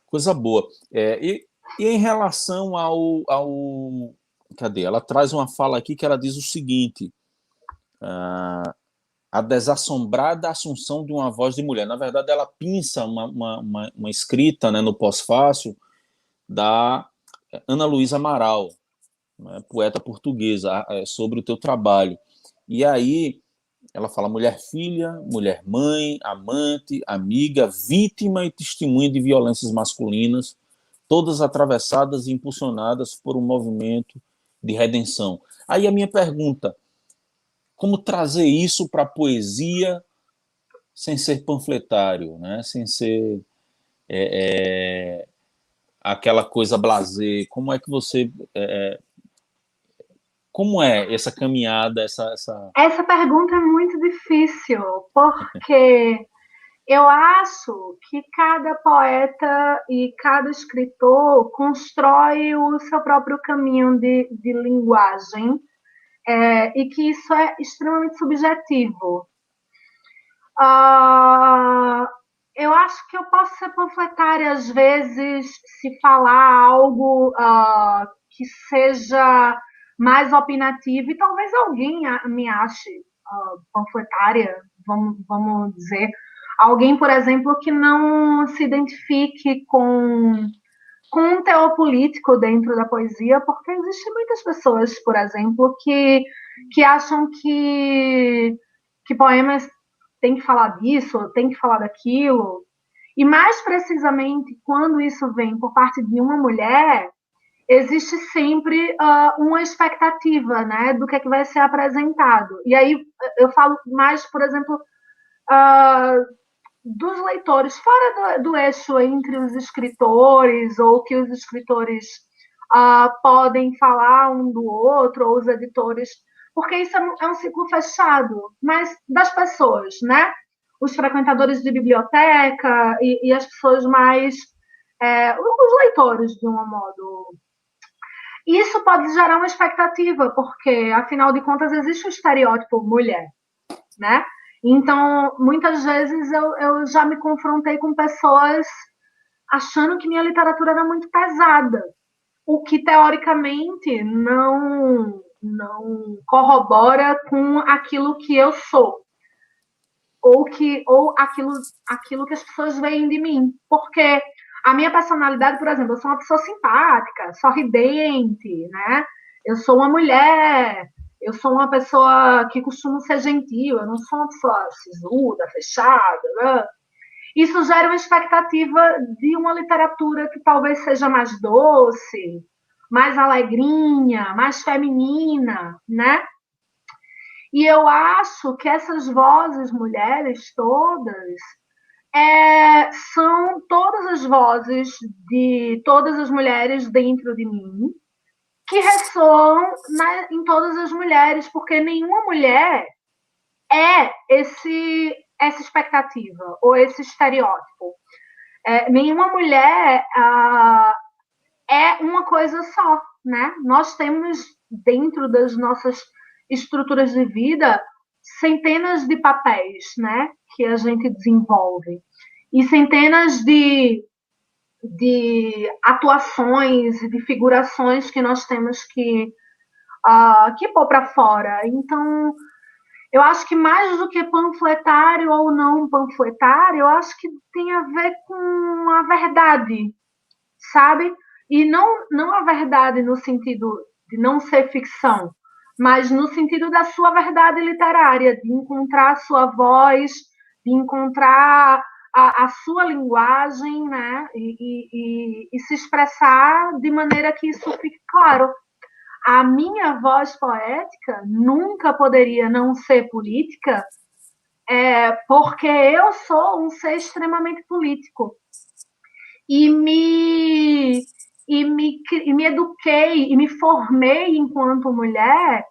S1: Coisa boa. E em relação ao. Cadê? Ela traz uma fala aqui que ela diz o seguinte: a desassombrada assunção de uma voz de mulher. Na verdade, ela pinça uma escrita, né, no pós-fácil da Ana Luísa Amaral, né, poeta portuguesa, sobre o teu trabalho. E aí ela fala mulher filha, mulher mãe, amante, amiga, vítima e testemunha de violências masculinas, todas atravessadas e impulsionadas por um movimento de redenção. Aí a minha pergunta: como trazer isso para a poesia sem ser panfletário, né? Sem ser aquela coisa blasé? Como é que você... como é essa caminhada,
S2: Essa pergunta é muito difícil, porque eu acho que cada poeta e cada escritor constrói o seu próprio caminho de linguagem, e que isso é extremamente subjetivo. Eu acho que eu posso ser panfletária às vezes se falar algo que seja mais opinativo e talvez alguém me ache panfletária, vamos dizer. Alguém, por exemplo, que não se identifique com um teor político dentro da poesia, porque existem muitas pessoas, por exemplo, que acham que poemas têm que falar disso, têm que falar daquilo. E mais precisamente, quando isso vem por parte de uma mulher, existe sempre uma expectativa, né, do que é que vai ser apresentado. E aí eu falo mais, por exemplo, dos leitores, fora do eixo entre os escritores, ou que os escritores podem falar um do outro, ou os editores, porque isso é um ciclo fechado, mas das pessoas, né? Os frequentadores de biblioteca e as pessoas mais... os leitores, de um modo. Isso pode gerar uma expectativa, porque, afinal de contas, existe um estereótipo mulher, né? Então, muitas vezes eu já me confrontei com pessoas achando que minha literatura era muito pesada, o que teoricamente não corrobora com aquilo que eu sou, ou aquilo que as pessoas veem de mim, porque a minha personalidade, por exemplo, eu sou uma pessoa simpática, sorridente, né? Eu sou uma mulher, eu sou uma pessoa que costuma ser gentil, eu não sou uma pessoa sisuda, fechada, né? Isso gera uma expectativa de uma literatura que talvez seja mais doce, mais alegrinha, mais feminina, né? E eu acho que essas vozes mulheres todas são todas as vozes de todas as mulheres dentro de mim que ressoam em todas as mulheres, porque nenhuma mulher é essa expectativa ou esse estereótipo. Nenhuma mulher é uma coisa só, né? Nós temos dentro das nossas estruturas de vida centenas de papéis, né, que a gente desenvolve e centenas de atuações e de figurações que nós temos que pôr para fora. Então, eu acho que mais do que panfletário ou não panfletário, eu acho que tem a ver com a verdade, sabe? E não a verdade no sentido de não ser ficção, mas no sentido da sua verdade literária, de encontrar a sua voz, de encontrar a sua linguagem, né? E se expressar de maneira que isso fique claro. A minha voz poética nunca poderia não ser política, porque eu sou um ser extremamente político. E me eduquei e me formei enquanto mulher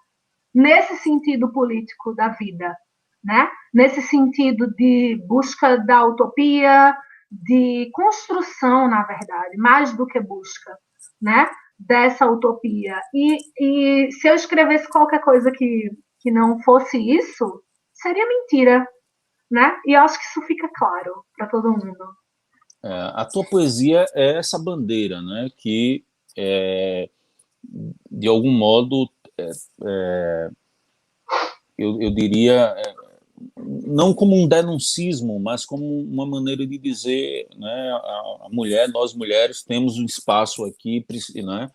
S2: nesse sentido político da vida, né? Nesse sentido de busca da utopia, de construção, na verdade, mais do que busca, né? Dessa utopia. E se eu escrevesse qualquer coisa que não fosse isso, seria mentira, né? E eu acho que isso fica claro para todo mundo.
S1: A tua poesia é essa bandeira, né, que, de algum modo, eu diria, não como um denuncismo, mas como uma maneira de dizer, né, a mulher, nós mulheres temos um espaço aqui, né,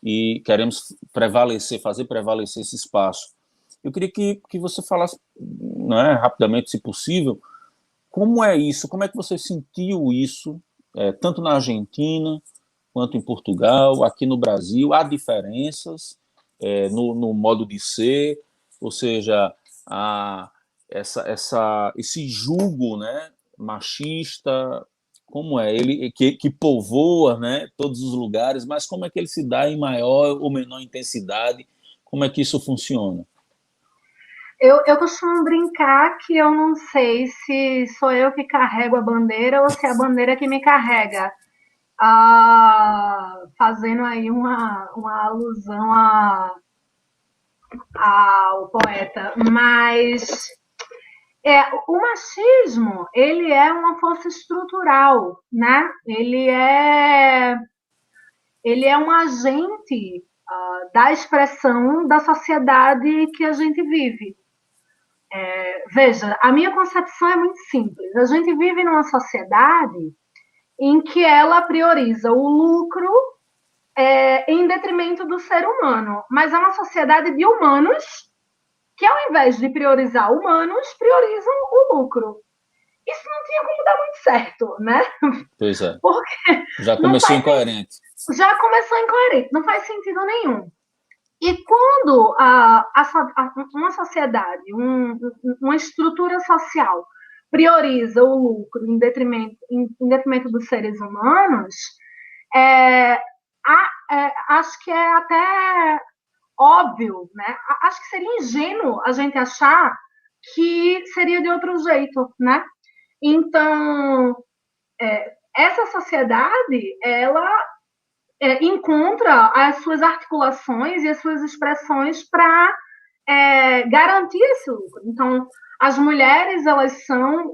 S1: e queremos prevalecer, fazer prevalecer esse espaço. Eu queria que você falasse, né, rapidamente, se possível, como é isso, como é que você sentiu isso, tanto na Argentina quanto em Portugal, aqui no Brasil, há diferenças no modo de ser, ou seja, esse julgo, né, machista, como é ele que povoa, né, todos os lugares, mas como é que ele se dá em maior ou menor intensidade, como é que isso funciona?
S2: Eu costumo brincar que eu não sei se sou eu que carrego a bandeira ou se é a bandeira que me carrega. Fazendo aí uma alusão ao poeta. Mas o machismo, ele é uma força estrutural, né? Ele é um agente da expressão da sociedade que a gente vive. Veja, a minha concepção é muito simples. A gente vive numa sociedade em que ela prioriza o lucro em detrimento do ser humano. Mas é uma sociedade de humanos que, ao invés de priorizar humanos, priorizam o lucro. Isso não tinha como dar muito certo, né?
S1: Pois é,
S2: Porque
S1: já começou incoerente.
S2: Já começou incoerente, não faz sentido nenhum. E quando uma sociedade, uma estrutura social prioriza o lucro em detrimento dos seres humanos, acho que é até óbvio, né? Acho que seria ingênuo a gente achar que seria de outro jeito, né? Então, essa sociedade, ela encontra as suas articulações e as suas expressões para garantir esse lucro. Então, as mulheres, elas são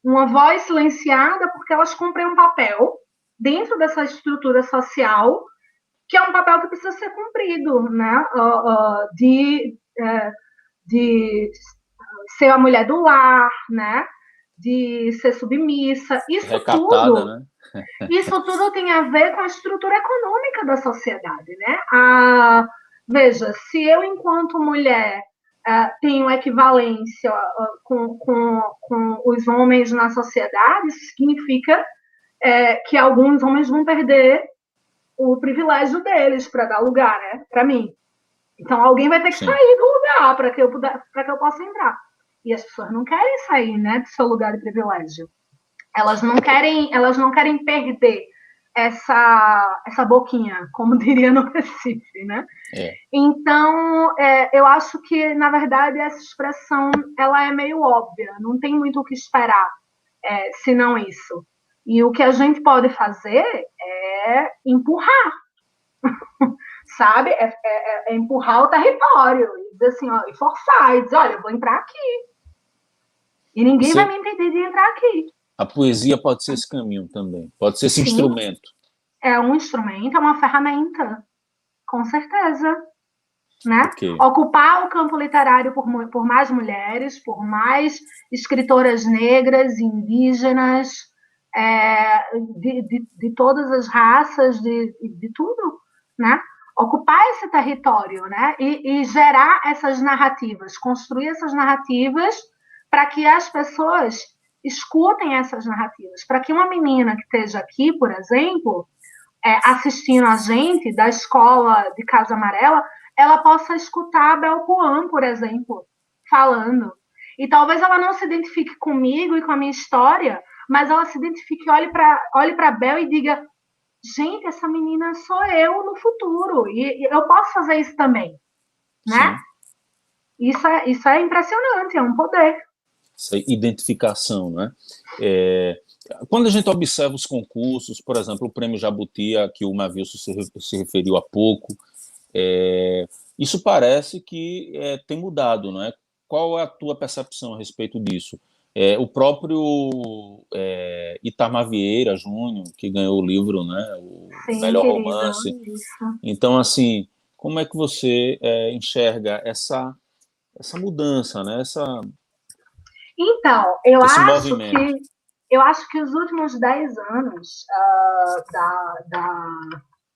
S2: uma voz silenciada porque elas cumprem um papel dentro dessa estrutura social que é um papel que precisa ser cumprido, né? De ser a mulher do lar, né? De ser submissa.
S1: Recatada, né?
S2: Isso tudo tem a ver com a estrutura econômica da sociedade, né? Veja, se eu, enquanto mulher, tenho equivalência com os homens na sociedade, isso significa que alguns homens vão perder o privilégio deles para dar lugar, né, para mim. Então alguém vai ter que sair do lugar para que eu possa entrar. E as pessoas não querem sair, né, do seu lugar de privilégio. Elas não querem perder essa boquinha, como diria no Recife, né?
S1: É.
S2: Então, eu acho que, na verdade, essa expressão ela é meio óbvia, não tem muito o que esperar, senão isso. E o que a gente pode fazer é empurrar, sabe? É empurrar o território, e dizer assim, ó, e forçar, e dizer, olha, eu vou entrar aqui. E ninguém vai me impedir de entrar aqui.
S1: A poesia pode ser esse caminho também, pode ser esse
S2: Sim,
S1: instrumento.
S2: é um instrumento, é uma ferramenta, com certeza. Né?
S1: Ok.
S2: Ocupar o campo literário por mais mulheres, por mais escritoras negras, indígenas, de todas as raças, de tudo, né? Ocupar esse território, né? E gerar essas narrativas, construir essas narrativas para que as pessoas escutem essas narrativas, para que uma menina que esteja aqui, por exemplo, assistindo a gente da escola de Casa Amarela, ela possa escutar a Bel Puan, por exemplo, falando. E talvez ela não se identifique comigo e com a minha história, mas ela se identifique, olhe para a Bel e diga, gente, essa menina sou eu no futuro, e eu posso fazer isso também, né?
S1: Sim.
S2: Isso é impressionante, é um poder.
S1: Essa identificação, né? Quando a gente observa os concursos, por exemplo, o Prêmio Jabuti, a que o Mavilson se referiu há pouco, isso parece que tem mudado, não é? Qual é a tua percepção a respeito disso? O próprio Itamar Vieira Júnior, que ganhou o livro, né, o
S2: Sim,
S1: melhor
S2: querida,
S1: romance.
S2: isso.
S1: Então, assim, como é que você enxerga essa mudança, né,
S2: Então,
S1: esse movimento?
S2: eu acho que os últimos 10 anos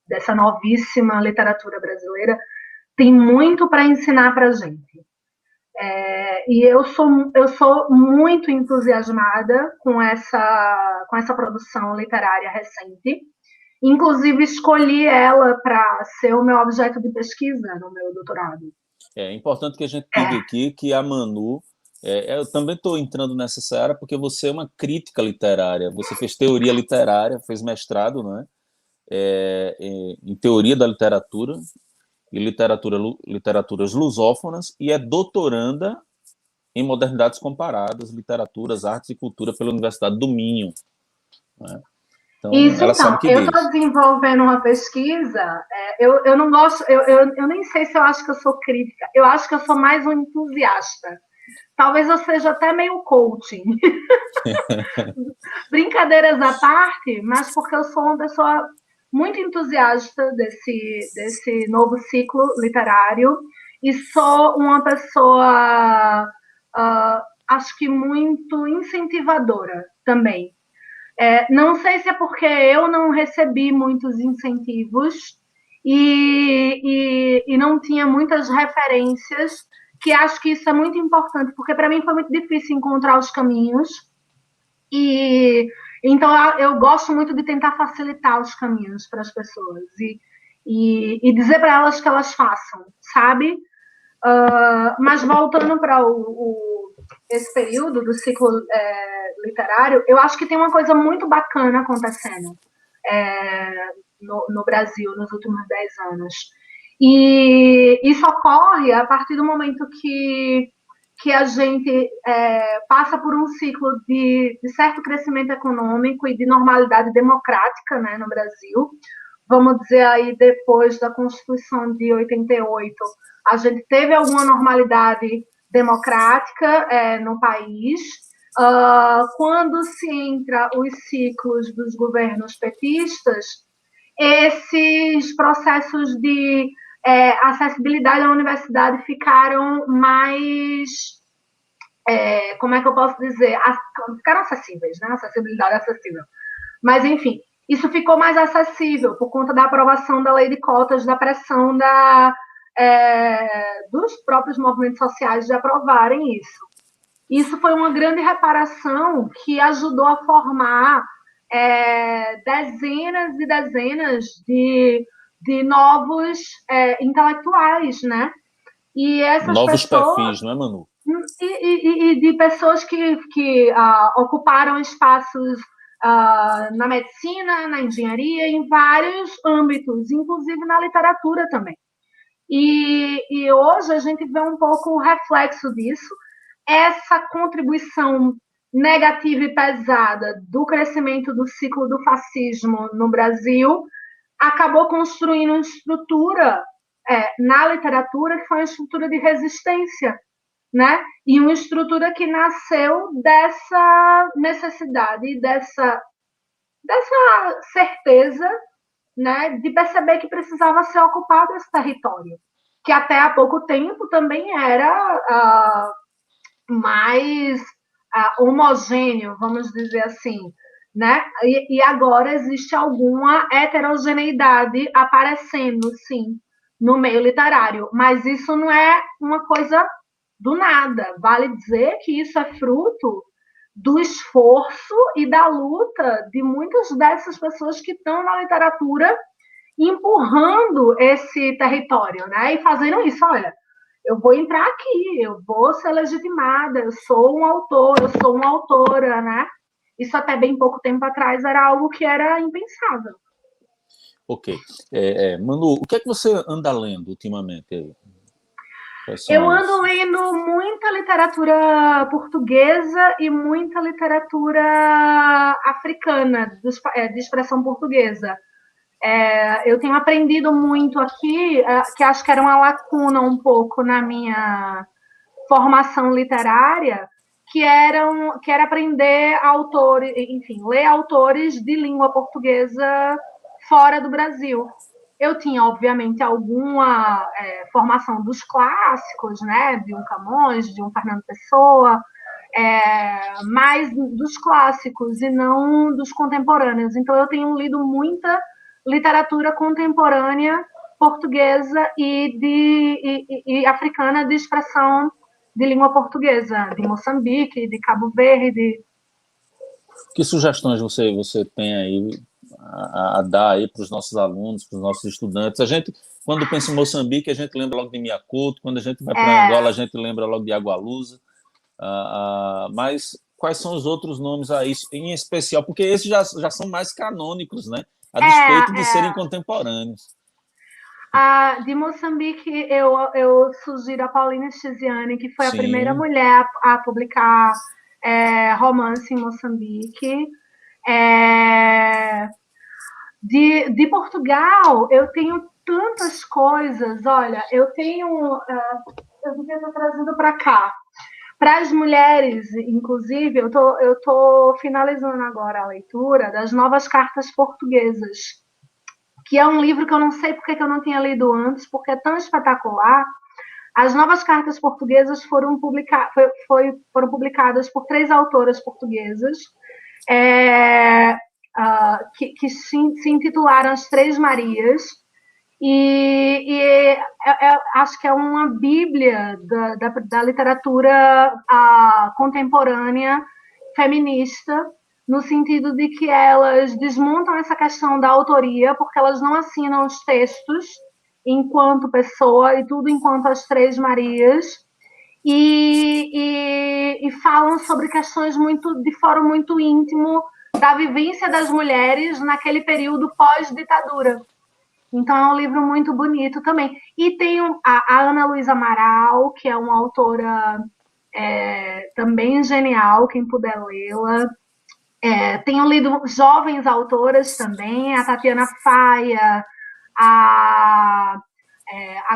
S2: dessa novíssima literatura brasileira tem muito para ensinar para a gente. E eu sou muito entusiasmada com essa produção literária recente. Inclusive, escolhi ela para ser o meu objeto de pesquisa no meu doutorado.
S1: É importante que a gente diga aqui que a Manu, eu também estou entrando nessa seara porque você é uma crítica literária, você fez teoria literária, fez mestrado, né, em teoria da literatura e literaturas lusófonas e é doutoranda em modernidades comparadas, literaturas, artes e cultura pela Universidade do Minho. Né? Então,
S2: Isso,
S1: ela sabe
S2: então,
S1: o que
S2: eu estou
S1: diz.
S2: desenvolvendo uma pesquisa, eu não gosto, eu nem sei se eu acho que eu sou crítica, eu acho que eu sou mais um entusiasta. Talvez eu seja até meio coaching. Brincadeiras à parte, mas porque eu sou uma pessoa muito entusiasta desse novo ciclo literário e sou uma pessoa, acho que muito incentivadora também. Não sei se é porque eu não recebi muitos incentivos e não tinha muitas referências, que acho que isso é muito importante, porque para mim foi muito difícil encontrar os caminhos. E então eu gosto muito de tentar facilitar os caminhos para as pessoas e dizer para elas que elas façam, sabe? Mas voltando para esse período do ciclo literário, eu acho que tem uma coisa muito bacana acontecendo no Brasil nos últimos 10 anos. E isso ocorre a partir do momento que a gente passa por um ciclo de certo crescimento econômico e de normalidade democrática, né, no Brasil. Vamos dizer aí, depois da Constituição de 88, a gente teve alguma normalidade democrática no país. Quando se entra os ciclos dos governos petistas, esses processos de acessibilidade à universidade ficaram mais, como é que eu posso dizer, ficaram acessíveis, né? Acessibilidade acessível. Mas, enfim, isso ficou mais acessível por conta da aprovação da lei de cotas, da pressão dos próprios movimentos sociais de aprovarem isso. Isso foi uma grande reparação que ajudou a formar dezenas e dezenas de novos intelectuais, né? E essas
S1: Novos
S2: pessoas
S1: perfis, não é, Manu?
S2: e de pessoas que ocuparam espaços na medicina, na engenharia, em vários âmbitos, inclusive na literatura também. E hoje a gente vê um pouco o reflexo disso, essa contribuição negativa e pesada do crescimento do ciclo do fascismo no Brasil acabou construindo uma estrutura na literatura que foi uma estrutura de resistência, né? E uma estrutura que nasceu dessa necessidade, dessa certeza, né, de perceber que precisava ser ocupado esse território, que até há pouco tempo também era mais homogêneo, vamos dizer assim, né? E agora existe alguma heterogeneidade aparecendo, sim, no meio literário, mas isso não é uma coisa do nada. Vale dizer que isso é fruto do esforço e da luta de muitas dessas pessoas que estão na literatura empurrando esse território, né? E fazendo isso, olha, eu vou entrar aqui, eu vou ser legitimada, eu sou um autor, eu sou uma autora, né? Isso até bem pouco tempo atrás era algo que era impensável.
S1: Ok. Manu, o que é que você anda lendo ultimamente?
S2: Eu ando lendo muita literatura portuguesa e muita literatura africana, de expressão portuguesa. Eu tenho aprendido muito aqui, que acho que era uma lacuna um pouco na minha formação literária, que era aprender autores, enfim, ler autores de língua portuguesa fora do Brasil. Eu tinha, obviamente, alguma formação dos clássicos, né, de um Camões, de um Fernando Pessoa, mais dos clássicos e não dos contemporâneos. Então, eu tenho lido muita literatura contemporânea portuguesa e africana de expressão de língua portuguesa, de Moçambique, de Cabo Verde.
S1: Que sugestões você tem aí a dar aí para os nossos alunos, para os nossos estudantes? A gente, quando pensa em Moçambique, a gente lembra logo de Miacuto, quando a gente vai para Angola, a gente lembra logo de Agualusa. Mas quais são os outros nomes aí, em especial? Porque esses já são mais canônicos, né? A despeito de serem contemporâneos.
S2: De Moçambique, eu sugiro a Paulina Chiziane, que foi a primeira mulher a publicar romance em Moçambique. De Portugal, eu tenho tantas coisas. Olha, eu devia estar trazendo para cá. Para as mulheres, inclusive, eu tô finalizando agora a leitura das Novas Cartas Portuguesas, que é um livro que eu não sei porque que eu não tinha lido antes, porque é tão espetacular. As Novas Cartas Portuguesas foram publicadas por 3 autoras portuguesas, que se intitularam As Três Marias, e acho que é uma bíblia da literatura contemporânea feminista, no sentido de que elas desmontam essa questão da autoria, porque elas não assinam os textos enquanto pessoa, e tudo enquanto as Três Marias, e falam sobre questões de fórum muito íntimo da vivência das mulheres naquele período pós-ditadura. Então é um livro muito bonito também. E tem a Ana Luísa Amaral, que é uma autora também genial, quem puder lê-la. Tenho lido jovens autoras também, a Tatiana Faia, a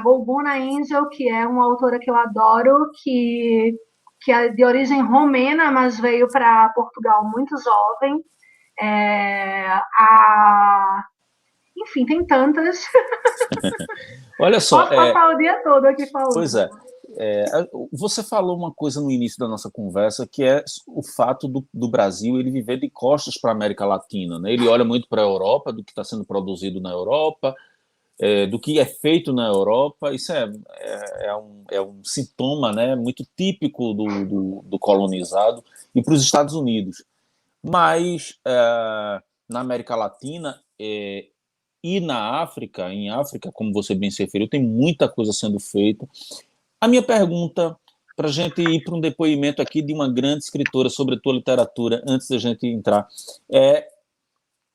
S2: Golbuna Angel, que é uma autora que eu adoro, que é de origem romena, mas veio para Portugal muito jovem. Enfim, tem tantas.
S1: Olha só.
S2: Posso passar o dia todo aqui falando.
S1: Pois é. Você falou uma coisa no início da nossa conversa, que é o fato do Brasil ele viver de costas para a América Latina, né? Ele olha muito para a Europa, do que está sendo produzido na Europa, do que é feito na Europa. Isso é um sintoma, né, muito típico do colonizado, e para os Estados Unidos. Mas na América Latina e na África, em África, como você bem se referiu, tem muita coisa sendo feita. A minha pergunta para a gente ir para um depoimento aqui de uma grande escritora sobre a tua literatura, antes da gente entrar.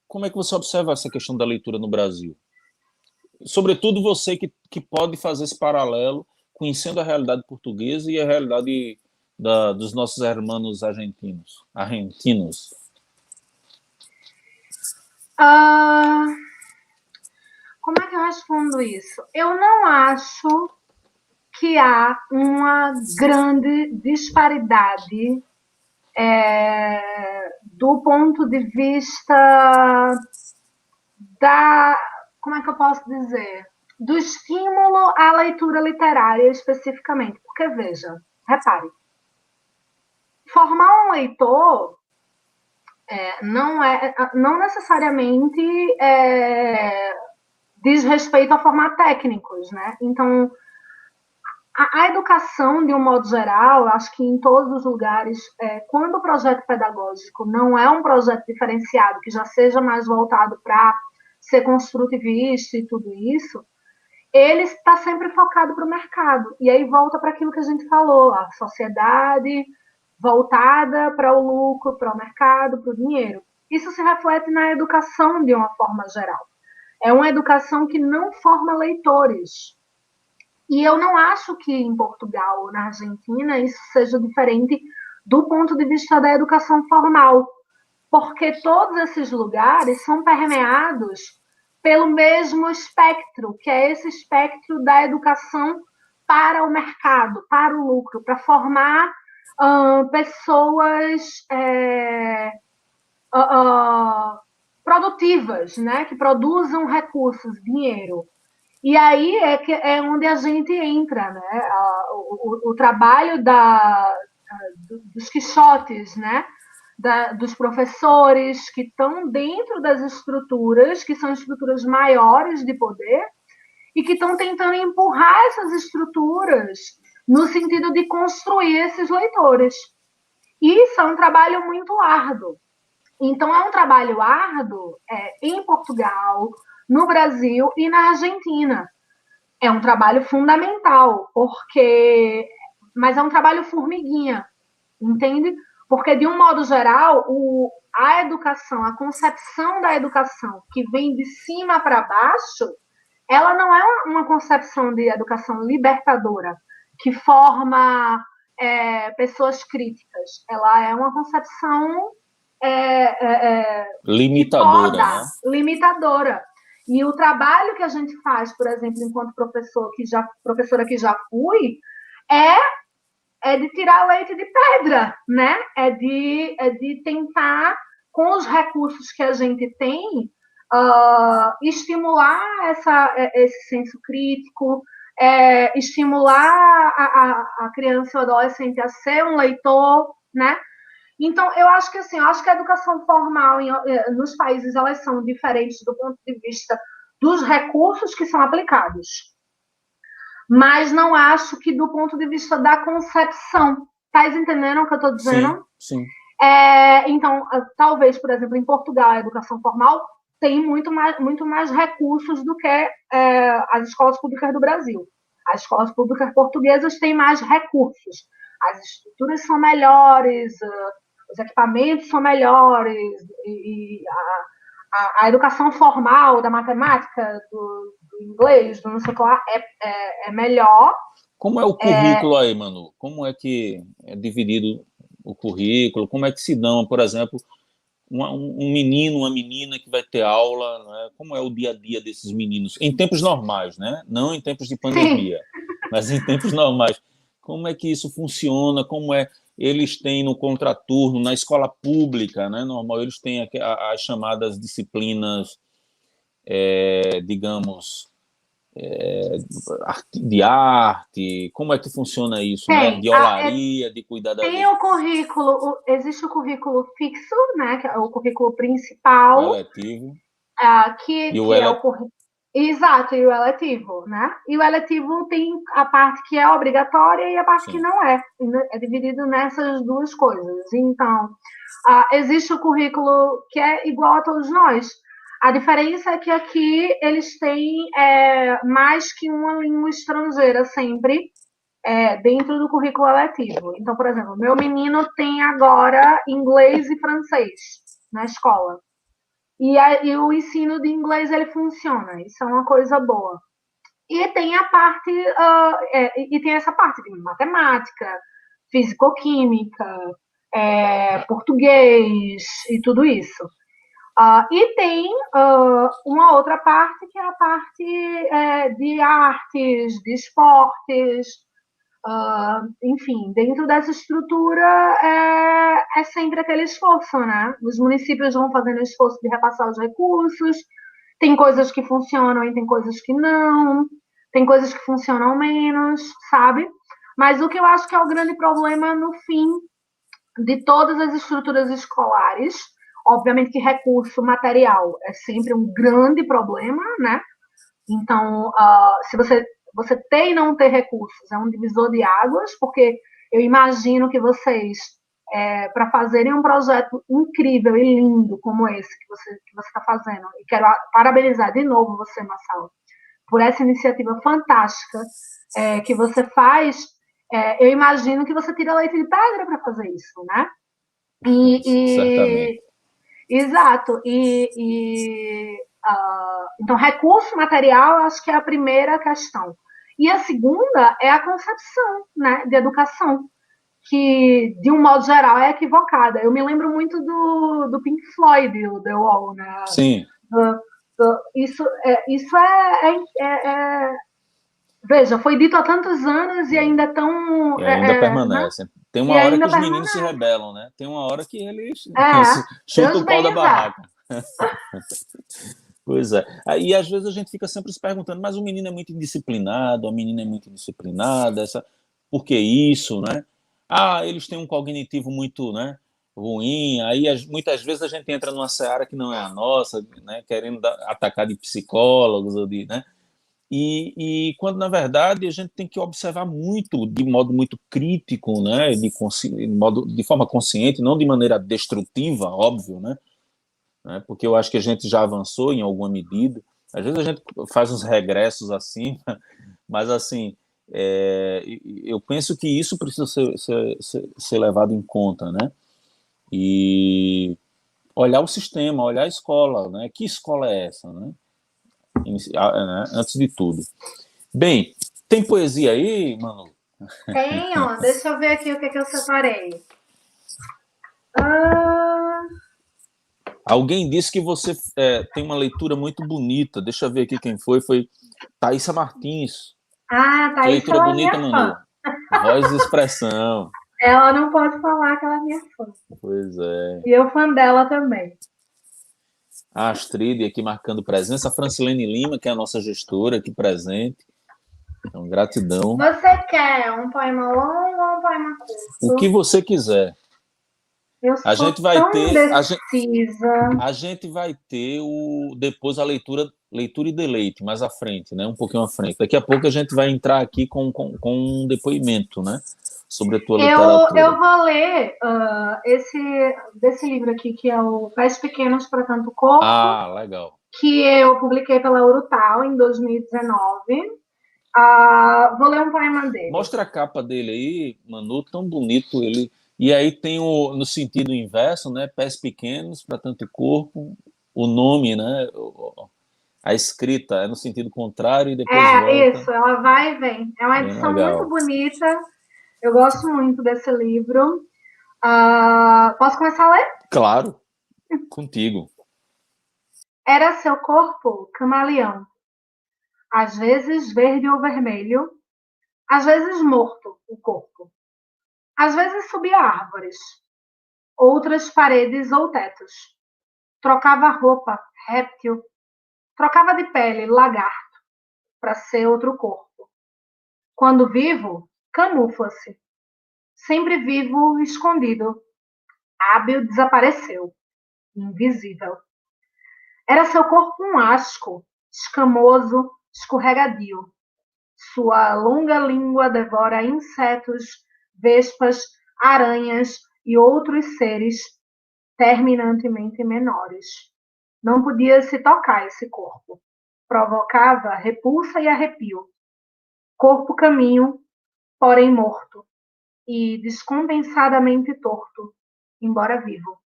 S1: Como é que você observa essa questão da leitura no Brasil? Sobretudo você que pode fazer esse paralelo, conhecendo a realidade portuguesa e a realidade dos nossos irmãos argentinos.
S2: Como é que eu respondo isso? Eu não acho que há uma grande disparidade do ponto de vista como é que eu posso dizer? Do estímulo à leitura literária especificamente. Porque, veja, repare, formar um leitor não necessariamente diz respeito a formar técnicos, né? Então, a educação, de um modo geral, acho que em todos os lugares, quando o projeto pedagógico não é um projeto diferenciado, que já seja mais voltado para ser construtivista e tudo isso, ele está sempre focado para o mercado. E aí volta para aquilo que a gente falou, a sociedade voltada para o lucro, para o mercado, para o dinheiro. Isso se reflete na educação de uma forma geral. É uma educação que não forma leitores. E eu não acho que em Portugal ou na Argentina isso seja diferente do ponto de vista da educação formal, porque todos esses lugares são permeados pelo mesmo espectro, que é esse espectro da educação para o mercado, para o lucro, para formar pessoas produtivas, né, que produzam recursos, dinheiro. E aí é onde a gente entra, né? O trabalho dos quixotes, né? Dos professores que estão dentro das estruturas, que são estruturas maiores de poder, e que estão tentando empurrar essas estruturas no sentido de construir esses leitores. E isso é um trabalho muito árduo. Então, é um trabalho árduo em Portugal, no Brasil e na Argentina. É um trabalho fundamental, mas é um trabalho formiguinha, entende? Porque, de um modo geral, a educação, a concepção da educação que vem de cima para baixo, ela não é uma concepção de educação libertadora, que forma pessoas críticas. Ela é uma concepção
S1: limitadora, né?
S2: Limitadora. E o trabalho que a gente faz, por exemplo, enquanto professora que já fui, é de tirar leite de pedra, né? É de tentar, com os recursos que a gente tem, estimular esse senso crítico, estimular a criança e o adolescente a ser um leitor, né? Então, eu acho que assim, a educação formal nos países elas são diferentes do ponto de vista dos recursos que são aplicados. Mas não acho que do ponto de vista da concepção. Estás entendendo o que eu estou dizendo?
S1: Sim.
S2: Então, talvez, por exemplo, em Portugal, a educação formal tem muito mais recursos do que as escolas públicas do Brasil. As escolas públicas portuguesas têm mais recursos. As estruturas são melhores, os equipamentos são melhores, e a educação formal da matemática, do inglês, do não sei o que lá, é melhor.
S1: Como é o currículo aí, Manu? Como é que é dividido o currículo? Como é que se dão, por exemplo, um menino, uma menina que vai ter aula, né? Como é o dia a dia desses meninos? Em tempos normais, né? Não em tempos de pandemia, mas em tempos normais. Como é que isso funciona? Como eles têm no contraturno, na escola pública, né? Normal, eles têm as chamadas disciplinas, digamos, de arte. Como é que funciona isso, né? De olaria, de cuidar da
S2: tem o currículo, existe o currículo fixo, né? Que é o currículo principal.
S1: O eletivo.
S2: Que é o currículo. Exato, e o eletivo, né? E o eletivo tem a parte que é obrigatória e a parte que não é. É dividido nessas duas coisas. Então, existe o currículo que é igual a todos nós. A diferença é que aqui eles têm mais que uma língua estrangeira sempre. dentro do currículo eletivo. Então, por exemplo, meu menino tem agora inglês e francês na escola. E o ensino de inglês ele funciona, isso é uma coisa boa. E tem a parte, e tem essa parte de matemática, físico-química, português e tudo isso. E tem uma outra parte que é a parte de artes, de esportes, enfim, dentro dessa estrutura é sempre aquele esforço, né? Os municípios vão fazendo o esforço de repassar os recursos, tem coisas que funcionam e tem coisas que não, tem coisas que funcionam menos, sabe? Mas o que eu acho que é o grande problema no fim de todas as estruturas escolares, obviamente que recurso material é sempre um grande problema, né? Então, se você ter e não ter recursos é um divisor de águas, porque eu imagino que vocês, para fazerem um projeto incrível e lindo como esse que você está fazendo, e quero parabenizar de novo você, Marcelo, por essa iniciativa fantástica que você faz, eu imagino que você tira leite de pedra para fazer isso, né?
S1: Certamente.
S2: Exato. Então, recurso material, acho que é a primeira questão. E a segunda é a concepção, né, de educação, que, de um modo geral, é equivocada. Eu me lembro muito do Pink Floyd, o The Wall, né?
S1: Sim.
S2: Isso veja, foi dito há tantos anos e ainda tão...
S1: E ainda
S2: né?
S1: permanece. Tem uma
S2: E
S1: hora que
S2: ainda
S1: os meninos se
S2: permanece.
S1: rebelam, né? Tem uma hora que eles chutam
S2: Deus
S1: o pau da
S2: benza.
S1: barraca. Pois é. Aí às vezes a gente fica sempre se perguntando, mas o menino é muito indisciplinado, a menina é muito indisciplinada, por que isso, né? Eles têm um cognitivo muito, né, ruim. Aí muitas vezes a gente entra numa seara que não é a nossa, né, querendo atacar de psicólogos ou de, né? E quando na verdade a gente tem que observar muito, de modo muito crítico, né, de forma consciente, não de maneira destrutiva, óbvio, né, porque eu acho que a gente já avançou em alguma medida. Às vezes a gente faz uns regressos assim, mas assim, eu penso que isso precisa ser levado em conta, né? E olhar o sistema, olhar a escola, né? Que escola é essa, né? Antes de tudo. Bem, tem poesia aí, Manu?
S2: Tenho, deixa eu ver aqui o que eu separei. Ah,
S1: Alguém disse que você tem uma leitura muito bonita. Deixa eu ver aqui quem foi. Foi Thaisa Martins. Que
S2: Thaís,
S1: leitura
S2: ela é
S1: bonita,
S2: minha fã.
S1: Manu. Voz e expressão.
S2: Ela não pode falar que ela é minha fã.
S1: Pois é.
S2: E eu fã dela também.
S1: A Astrid aqui marcando presença. A Francilene Lima, que é a nossa gestora aqui presente. Então, gratidão.
S2: Você quer um poema longo ou um poema
S1: O que
S2: curto?
S1: você quiser.
S2: Eu
S1: A
S2: sou
S1: gente vai
S2: tão
S1: ter,
S2: indecisa.
S1: a gente vai ter depois a leitura e deleite mais à frente, né? Um pouquinho à frente. Daqui a pouco a gente vai entrar aqui com um depoimento, né? Sobre a tua
S2: Eu
S1: literatura.
S2: vou ler desse livro aqui, que é o Pés Pequenos para Tanto Corpo,
S1: Legal.
S2: que eu publiquei pela Urutau em 2019. Vou ler um poema dele.
S1: Mostra a capa dele aí, Manu, tão bonito ele. E aí tem no sentido inverso, né? Pés pequenos para tanto corpo. O nome, né? A escrita é no sentido contrário e depois volta.
S2: Isso, ela vai e vem. É uma
S1: Bem
S2: edição muito
S1: legal.
S2: bonita. Eu gosto muito desse livro. Posso começar a ler?
S1: Claro, contigo.
S2: Era seu corpo camaleão, às vezes verde ou vermelho, às vezes morto o corpo, às vezes subia árvores, outras paredes ou tetos. Trocava roupa, réptil, trocava de pele, lagarto, para ser outro corpo. Quando vivo, camufla-se. Sempre vivo, escondido. Hábil desapareceu, invisível. Era seu corpo um asco, escamoso, escorregadio. Sua longa língua devora insetos, vespas, aranhas e outros seres terminantemente menores. Não podia se tocar esse corpo. Provocava repulsa e arrepio. Corpo caminho, porém morto, e descompensadamente torto, embora vivo.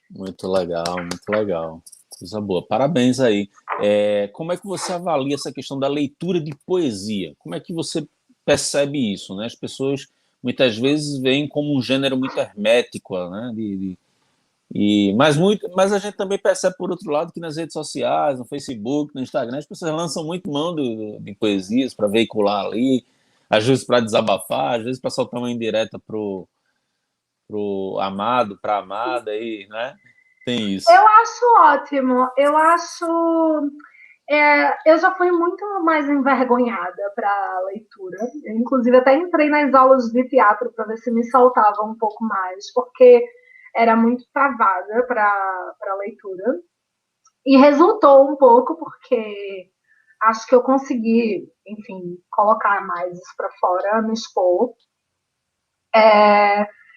S1: Muito legal, muito legal. Coisa boa. Parabéns aí. Como é que você avalia essa questão da leitura de poesia? Como é que você percebe isso, né? As pessoas muitas vezes veem como um gênero muito hermético, né? Mas a gente também percebe, por outro lado, que nas redes sociais, no Facebook, no Instagram, as pessoas lançam muito mão de poesias para veicular ali, às vezes para desabafar, às vezes para soltar uma indireta pro amado, para amada, aí, né? Tem isso.
S2: Eu acho ótimo. Eu já fui muito mais envergonhada para a leitura. Eu, inclusive, até entrei nas aulas de teatro para ver se me soltava um pouco mais, porque era muito travada para a leitura. E resultou um pouco, porque acho que eu consegui, enfim, colocar mais isso para fora, me expor.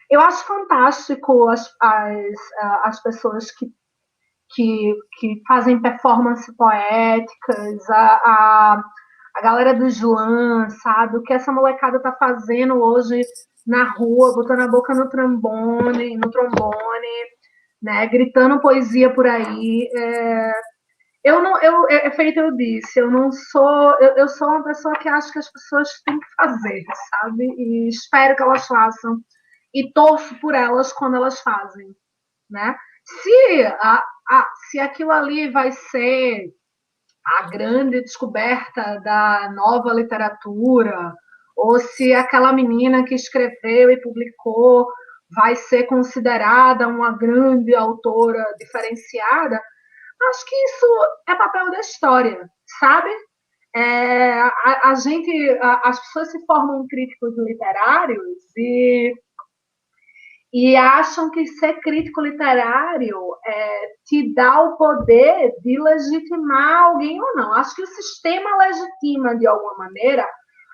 S2: Eu acho fantástico as pessoas que fazem performance poéticas, a galera do João, sabe? O que essa molecada tá fazendo hoje na rua, botando a boca no trombone, né? Gritando poesia por aí. Eu não, é feito eu disse, eu não sou, eu sou uma pessoa que acho que as pessoas têm que fazer, sabe? E espero que elas façam e torço por elas quando elas fazem, né? Se, se aquilo ali vai ser a grande descoberta da nova literatura, ou se aquela menina que escreveu e publicou vai ser considerada uma grande autora diferenciada, acho que isso é papel da história, sabe? As pessoas se formam críticos literários e acham que ser crítico literário te dá o poder de legitimar alguém ou não. Acho que o sistema legitima, de alguma maneira,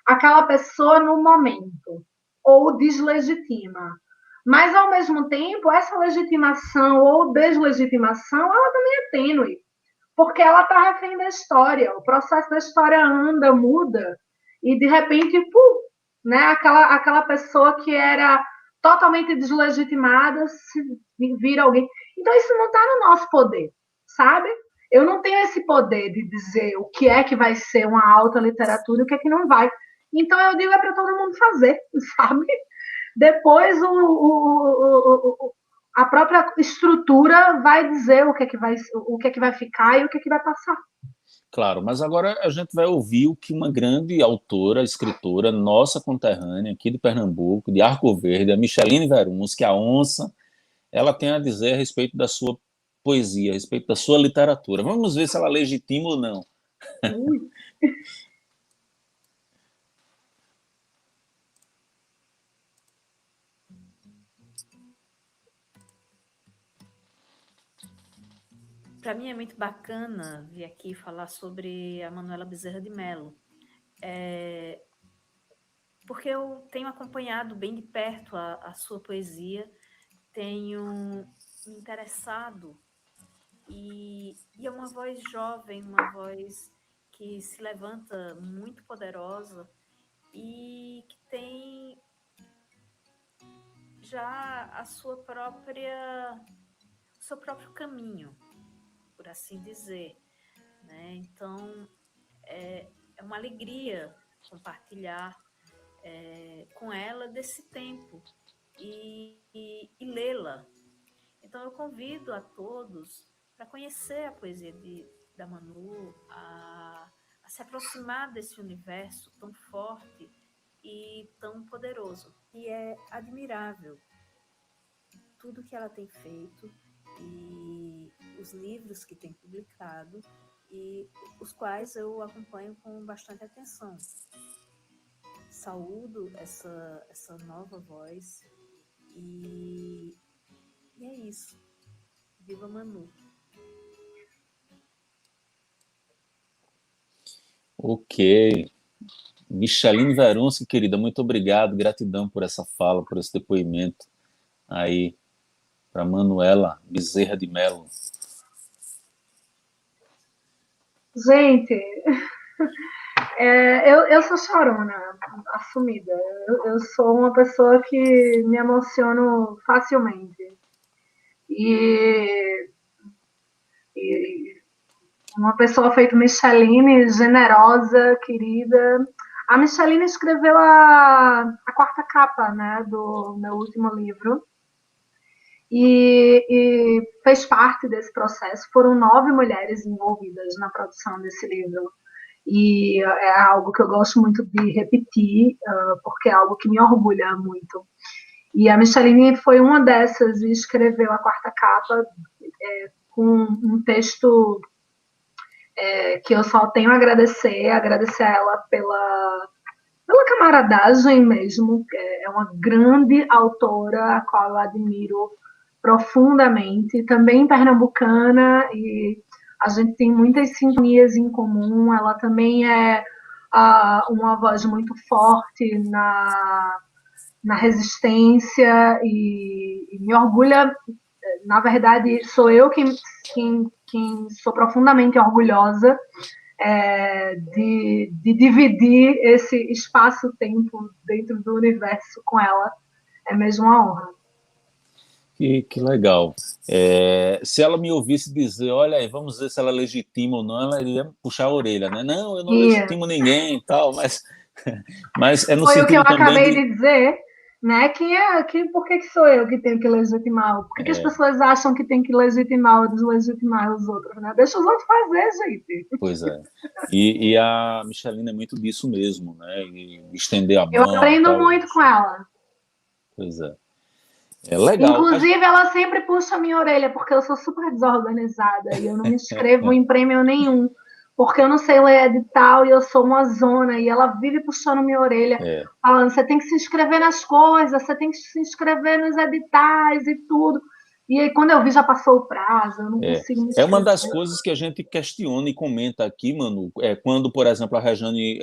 S2: aquela pessoa no momento, ou deslegitima. Mas, ao mesmo tempo, essa legitimação ou deslegitimação, ela também é tênue, porque ela está refém da história. O processo da história anda, muda, e, de repente, né, aquela pessoa que era totalmente deslegitimada se vira alguém. Então, isso não está no nosso poder, sabe? Eu não tenho esse poder de dizer o que é que vai ser uma alta literatura e o que é que não vai. Então, eu digo para todo mundo fazer, sabe? Depois, a própria estrutura vai dizer o que é que vai ficar e o que é que vai passar.
S1: Claro, mas agora a gente vai ouvir o que uma grande autora, escritora, nossa conterrânea, aqui de Pernambuco, de Arco Verde, a Micheline Veruns, que é a onça, ela tem a dizer a respeito da sua poesia, a respeito da sua literatura. Vamos ver se ela legitima ou não.
S3: Para mim é muito bacana vir aqui falar sobre a Manuela Bezerra de Mello, porque eu tenho acompanhado bem de perto a sua poesia, tenho me interessado, e é uma voz jovem, uma voz que se levanta muito poderosa e que tem já a sua própria, o seu próprio caminho, por assim dizer, né? Então, é uma alegria compartilhar com ela desse tempo e lê-la. Então, eu convido a todos para conhecer a poesia da Manu, a se aproximar desse universo tão forte e tão poderoso. E é admirável tudo que ela tem feito e os livros que tem publicado e os quais eu acompanho com bastante atenção. Saúdo essa nova voz e é isso. Viva Manu!
S1: Ok. Micheline Veruns, querida, muito obrigado, gratidão por essa fala, por esse depoimento aí para Manuela Bezerra de Mello.
S2: Gente, Eu sou chorona, assumida. Eu sou uma pessoa que me emociono facilmente. E, e uma pessoa feita Micheline, generosa, querida. A Micheline escreveu a quarta capa, né, do meu último livro. E fez parte desse processo. Foram 9 mulheres envolvidas na produção desse livro. E é algo que eu gosto muito de repetir, porque é algo que me orgulha muito. E a Micheline foi uma dessas e escreveu a quarta capa com um texto que eu só tenho a agradecer a ela pela camaradagem mesmo. É uma grande autora, a qual eu admiro profundamente, também pernambucana, e a gente tem muitas sintonias em comum. Ela também é uma voz muito forte na resistência e me orgulha. Na verdade, sou eu quem sou profundamente orgulhosa de dividir esse espaço-tempo dentro do universo com ela. É mesmo uma honra.
S1: Que legal. Se ela me ouvisse dizer, olha aí, vamos ver se ela legitima ou não, ela iria puxar a orelha, né? Não, eu não legitimo ninguém e tal, mas é no
S2: Foi o que eu
S1: sentido também
S2: acabei de dizer, né? Por que sou eu que tenho que legitimar? Por que as pessoas acham que tem que legitimar ou deslegitimar os outros, né? Deixa os outros fazer, gente.
S1: Pois é. E a Micheline é muito disso mesmo, né? E estender a
S2: Eu
S1: mão e
S2: aprendo
S1: tal.
S2: muito com ela.
S1: Pois é. É legal.
S2: Inclusive, ela sempre puxa a minha orelha, porque eu sou super desorganizada e eu não me inscrevo em prêmio nenhum, porque eu não sei ler edital e eu sou uma zona, e ela vive puxando minha orelha, falando, você tem que se inscrever nas coisas, você tem que se inscrever nos editais e tudo. E aí, quando eu vi, já passou o prazo, eu não consigo me inscrever.
S1: É uma das coisas que a gente questiona e comenta aqui, Manu, quando, por exemplo, a Rejane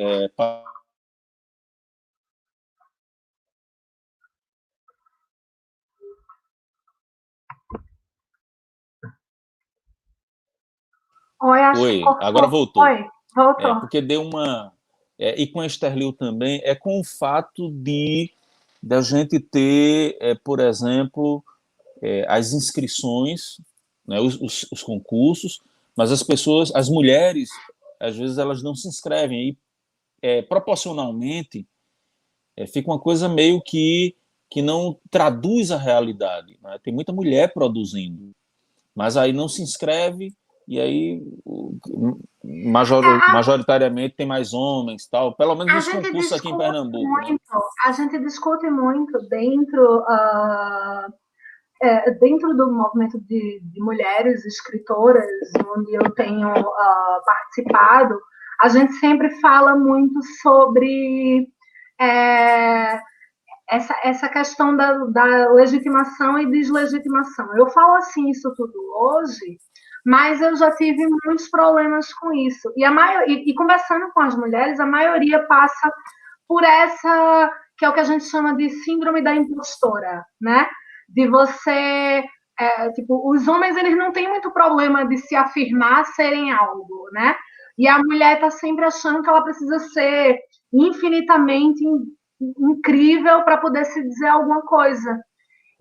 S2: Oi, acho que
S1: Oi, agora voltou.
S2: Oi, voltou.
S1: Porque deu uma... e com a Esterlil também, com o fato de a gente ter, por exemplo, as inscrições, né, os concursos, mas as pessoas, as mulheres, às vezes elas não se inscrevem e proporcionalmente fica uma coisa meio que não traduz a realidade, né? Tem muita mulher produzindo, mas aí não se inscreve e aí majoritariamente tem mais homens, tal, pelo menos nos concursos aqui em Pernambuco, né?
S2: A gente discute muito dentro do movimento de mulheres escritoras, onde eu tenho participado. A gente sempre fala muito sobre essa questão da legitimação e deslegitimação. Eu falo assim isso tudo hoje, mas eu já tive muitos problemas com isso. E conversando com as mulheres, a maioria passa por essa, que é o que a gente chama de síndrome da impostora, né? De você, tipo, os homens, eles não têm muito problema de se afirmar serem algo, né? E a mulher está sempre achando que ela precisa ser infinitamente incrível para poder se dizer alguma coisa.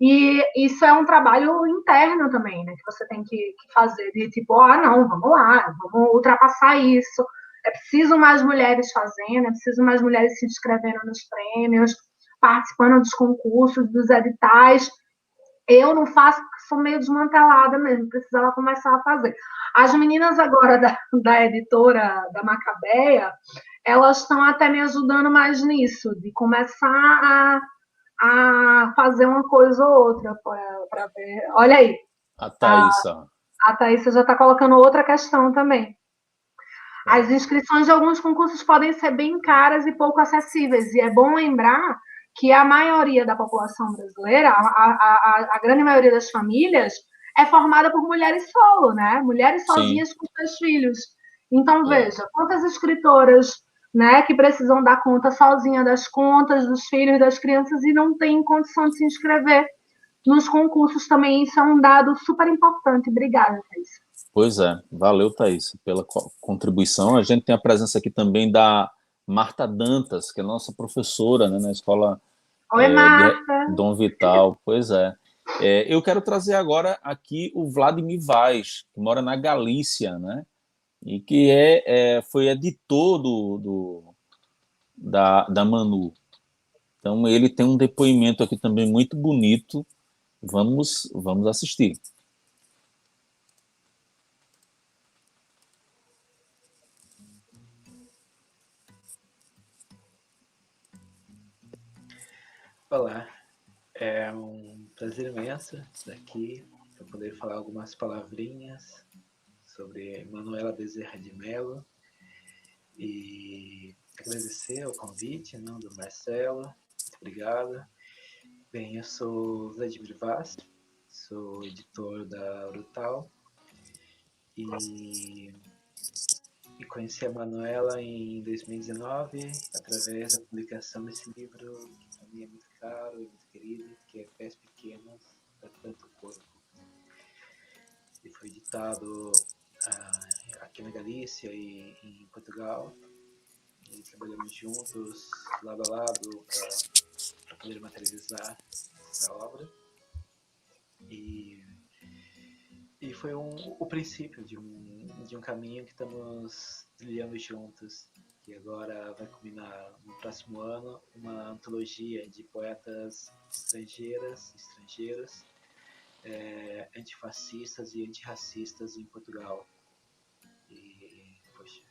S2: E isso é um trabalho interno também, né? Que você tem que fazer, de tipo, não, vamos lá, vamos ultrapassar isso. É preciso mais mulheres fazendo, é preciso mais mulheres se inscrevendo nos prêmios, participando dos concursos, dos editais. Eu não faço porque sou meio desmantelada mesmo, precisava começar a fazer. As meninas agora da editora, da Macabeia, elas estão até me ajudando mais nisso, de começar a fazer uma coisa ou outra para ver. Olha aí.
S1: A Thaísa.
S2: A Thaísa já está colocando outra questão também. As inscrições de alguns concursos podem ser bem caras e pouco acessíveis, e é bom lembrar que a maioria da população brasileira, a grande maioria das famílias, é formada por mulheres solo, né? Mulheres sozinhas Sim. com seus filhos. Então, veja, quantas escritoras, né, que precisam dar conta sozinha das contas, dos filhos, das crianças, e não têm condição de se inscrever nos concursos também. Isso é um dado super importante. Obrigada, Thaís.
S1: Pois é, valeu, Thaís, pela contribuição. A gente tem a presença aqui também da Marta Dantas, que é nossa professora, né, na escola
S2: Oi, Marta.
S1: Dom Vital. Pois é. Eu quero trazer agora aqui o Vladimir Vaz, que mora na Galícia, né, e que foi editor da Manu. Então, ele tem um depoimento aqui também muito bonito. Vamos assistir.
S4: Olá, é um prazer imenso estar aqui para poder falar algumas palavrinhas sobre Manuela Bezerra de Mello e agradecer o convite do Marcelo. Muito obrigado. Bem, eu sou Vladimir Vaz, sou editor da Urutau e conheci a Manuela em 2019 através da publicação desse livro que para mim é muito caro e muito querido, que é Pés Pequenos para Tanto Corpo. E foi editado aqui na Galícia e em Portugal. E trabalhamos juntos, lado a lado, para poder materializar essa obra. E foi o princípio de um caminho que estamos trilhando juntos, que agora vai culminar no próximo ano uma antologia de poetas estrangeiros, antifascistas e antirracistas em Portugal. E, poxa,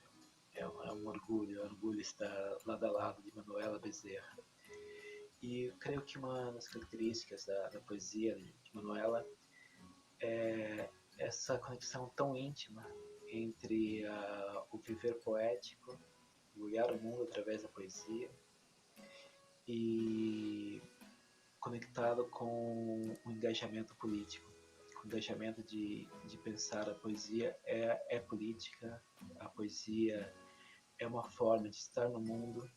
S4: é um orgulho estar lado a lado de Manuela Bezerra. E eu creio que uma das características da poesia de Manuela é essa conexão tão íntima entre o viver poético, o olhar o mundo através da poesia, e conectado com o engajamento político, o engajamento de pensar a poesia é política, a poesia é uma forma de estar no mundo,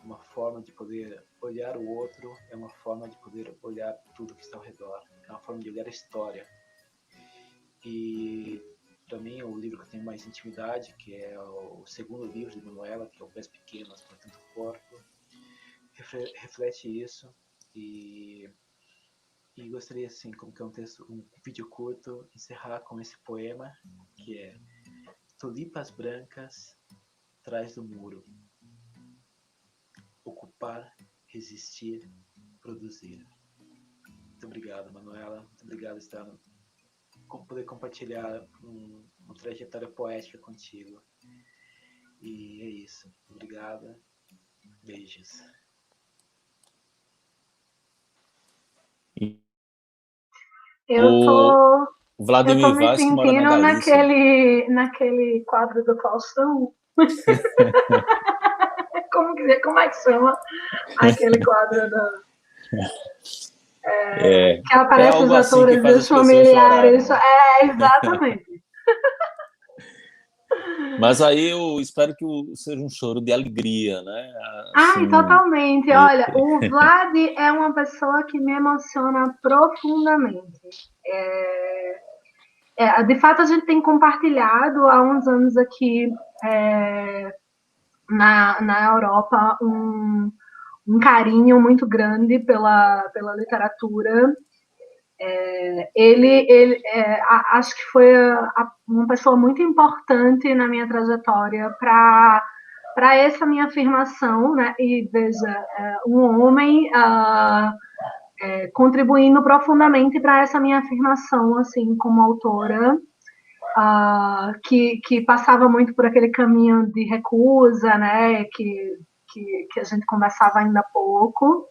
S4: uma forma de poder olhar o outro, é uma forma de poder olhar tudo que está ao redor, é uma forma de olhar a história. E para mim o livro que eu tenho mais intimidade, que é o segundo livro de Manuela, que é o Pés Pequenos para Tanto Corpo, reflete isso. E gostaria, assim, como que é um vídeo curto, encerrar com esse poema, que é: Tulipas brancas atrás do muro, ocupar, resistir, produzir. Muito obrigado, Manuela, muito obrigado por poder compartilhar uma trajetória poética contigo. E é isso. Obrigada. Beijos.
S2: Eu
S1: Vladimir
S2: tô me
S1: Vaz, que mora na
S2: sentindo
S1: Galícia.
S2: naquele quadro do Faustão. Como é que chama aquele quadro que aparece os
S1: algo assim que
S2: atores
S1: faz
S2: e os
S1: as pessoas
S2: familiares?
S1: chorarem, né?
S2: Exatamente.
S1: Mas aí eu espero que seja um choro de alegria, né?
S2: Ai,
S1: Assim,
S2: totalmente. Olha, o Vlad é uma pessoa que me emociona profundamente. De fato, a gente tem compartilhado há uns anos aqui na Europa um carinho muito grande pela literatura. Acho que foi uma pessoa muito importante na minha trajetória para essa minha afirmação, né? E veja, um homem contribuindo profundamente para essa minha afirmação, assim, como autora, que passava muito por aquele caminho de recusa, né? Que a gente conversava ainda há pouco.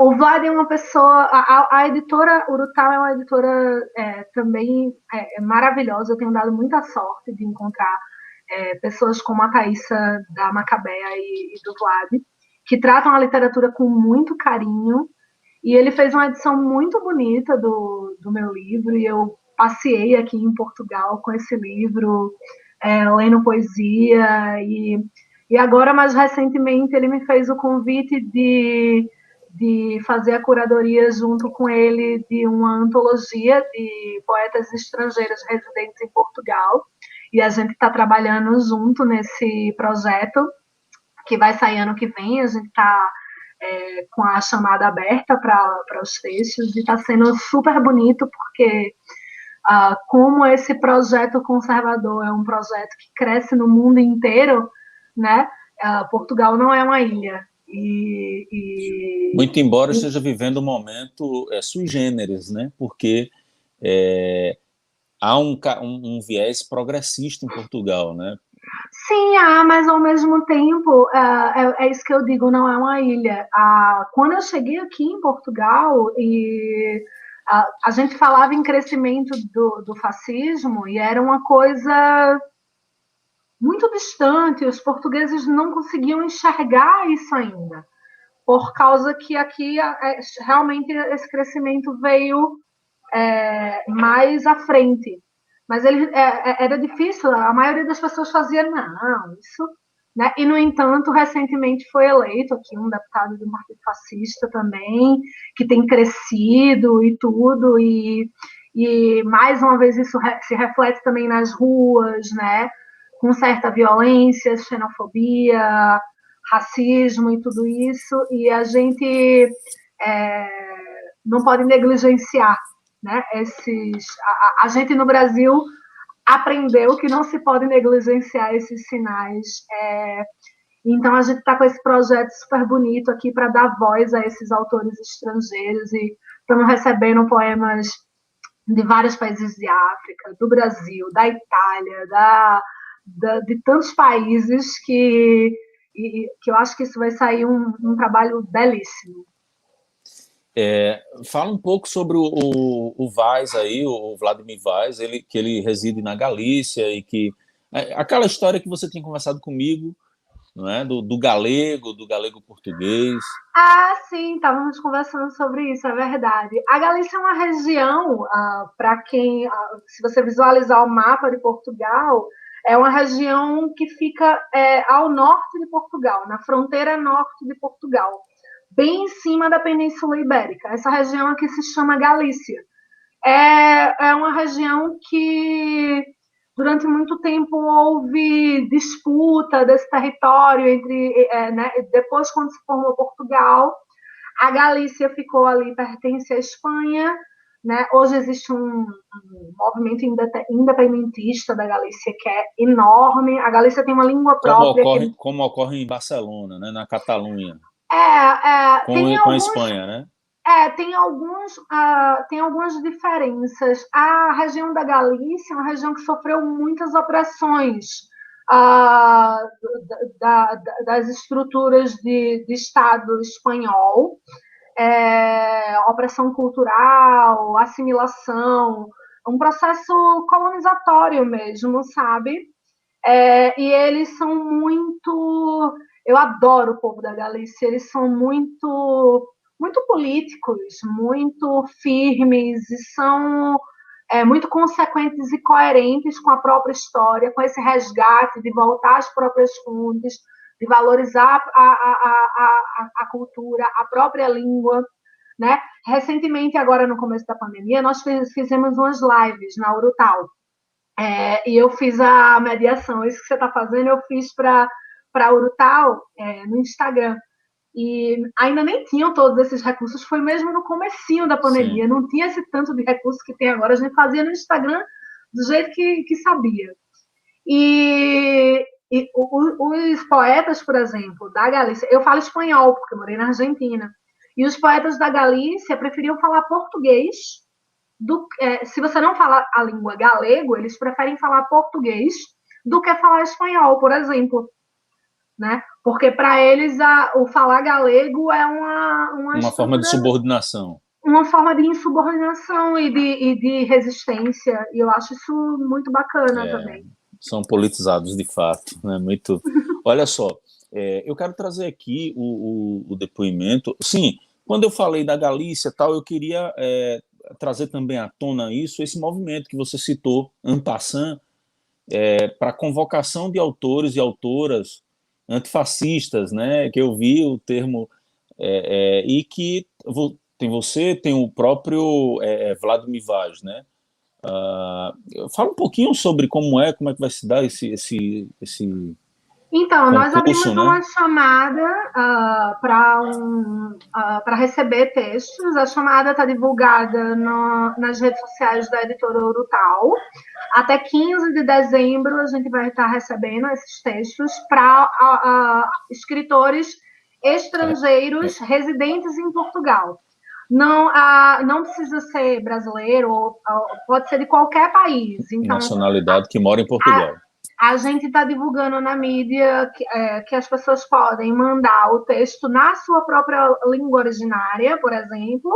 S2: O Vlad é uma pessoa. A editora Urutau é uma editora também maravilhosa. Eu tenho dado muita sorte de encontrar pessoas como a Thaísa da Macabeia e do Vlad, que tratam a literatura com muito carinho. E ele fez uma edição muito bonita do meu livro, e eu passei aqui em Portugal com esse livro, lendo poesia. E agora, mais recentemente, ele me fez o convite de fazer a curadoria junto com ele de uma antologia de poetas estrangeiros residentes em Portugal. E a gente está trabalhando junto nesse projeto. que vai sair ano que vem. A gente está com a chamada aberta para os textos, e está sendo super bonito, porque como esse projeto conservador é um projeto que cresce no mundo inteiro, né? Portugal não é uma ilha.
S1: Muito embora esteja vivendo um momento sui generis, né? Porque há um viés progressista em Portugal, né?
S2: Sim, mas ao mesmo tempo, é isso que eu digo, não é uma ilha. Quando eu cheguei aqui em Portugal, e a gente falava em crescimento do fascismo, e era uma coisa muito distante, os portugueses não conseguiam enxergar isso ainda, por causa que aqui realmente esse crescimento veio mais à frente. Mas era difícil, a maioria das pessoas fazia, não, isso... Né? E, no entanto, recentemente foi eleito aqui um deputado do Partido Fascista também, que tem crescido e tudo, e mais uma vez isso se reflete também nas ruas, né? Com certa violência, xenofobia, racismo e tudo isso, e a gente não pode negligenciar, né? A gente no Brasil aprendeu que não se pode negligenciar esses sinais. Então, a gente está com esse projeto super bonito aqui para dar voz a esses autores estrangeiros, e estamos recebendo poemas de vários países de África, do Brasil, da Itália, de tantos países que eu acho que isso vai sair um trabalho belíssimo.
S1: Fala um pouco sobre o Vaz aí, o Vladimir Vaz, que ele reside na Galícia, e que aquela história que você tinha conversado comigo, não é? Do galego português.
S2: Sim, estávamos conversando sobre isso, é verdade. A Galícia é uma região, para quem, se você visualizar o mapa de Portugal, é uma região que fica ao norte de Portugal, na fronteira norte de Portugal, bem em cima da Península Ibérica. Essa região aqui se chama Galícia. É uma região que durante muito tempo houve disputa desse território entre, né, depois, quando se formou Portugal, a Galícia ficou ali, pertence à Espanha, né? Hoje existe um movimento independentista da Galícia que é enorme. A Galícia tem uma língua própria.
S1: Como ocorre em Barcelona, né, na Catalunha. Com a Espanha, né?
S2: Tem algumas diferenças. A região da Galícia é uma região que sofreu muitas opressões das estruturas de Estado espanhol, opressão cultural, assimilação, um processo colonizatório mesmo, sabe? E eles são muito... Eu adoro o povo da Galícia, eles são muito políticos, muito firmes, e são muito consequentes e coerentes com a própria história, com esse resgate de voltar às próprias fontes, de valorizar a cultura, a própria língua, né? Recentemente, agora no começo da pandemia, nós fizemos umas lives na Urutau, e eu fiz a mediação. Isso que você está fazendo, eu fiz para Urutau no Instagram. E ainda nem tinham todos esses recursos, foi mesmo no comecinho da pandemia. Sim. Não tinha esse tanto de recursos que tem agora, a gente fazia no Instagram do jeito que sabia. E os poetas, por exemplo, da Galícia, eu falo espanhol, porque eu morei na Argentina, e os poetas da Galícia preferiam falar português, se você não fala a língua galego, eles preferem falar português do que falar espanhol, por exemplo. Né? Porque para eles o falar galego é uma
S1: forma de subordinação.
S2: Uma forma de insubordinação e de resistência. E eu acho isso muito bacana também.
S1: São politizados, de fato. Né? Muito... Olha só, eu quero trazer aqui o depoimento. Sim, quando eu falei da Galícia, tal, eu queria trazer também à tona esse movimento que você citou, en passant, para a convocação de autores e autoras antifascistas, né, que eu vi o termo, e que tem o próprio Vladimir Vaz, né? Fala um pouquinho sobre como é que vai se dar
S2: Então, nós
S1: concurso,
S2: abrimos
S1: né?
S2: uma chamada para receber textos. A chamada está divulgada nas redes sociais da editora Urutau. Até 15 de dezembro, a gente vai estar recebendo esses textos para escritores estrangeiros residentes em Portugal. Não precisa ser brasileiro, ou pode ser de qualquer país. Então,
S1: Nacionalidade que mora em Portugal.
S2: a gente está divulgando na mídia que as pessoas podem mandar o texto na sua própria língua originária, por exemplo,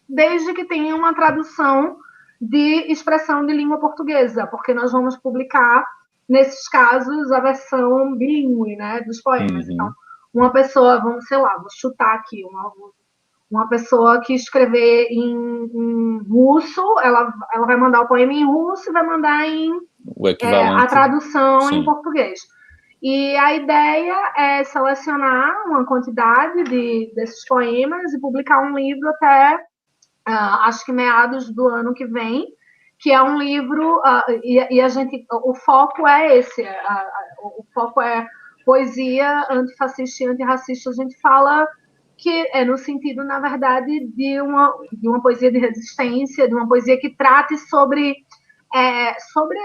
S2: desde que tenha uma tradução de expressão de língua portuguesa, porque nós vamos publicar, nesses casos, a versão bilíngue, né, dos poemas.
S1: Uhum.
S2: Então, uma pessoa, vou chutar aqui, uma pessoa que escrever em russo, ela vai mandar o poema em russo e vai mandar
S1: o equivalente,
S2: a tradução
S1: sim,
S2: em português. E a ideia é selecionar uma quantidade desses poemas e publicar um livro até, acho que meados do ano que vem, que é um livro, e a gente, o foco é esse, o foco é poesia antifascista e antirracista. A gente fala que é no sentido, na verdade, de uma poesia de resistência, de uma poesia que trate sobre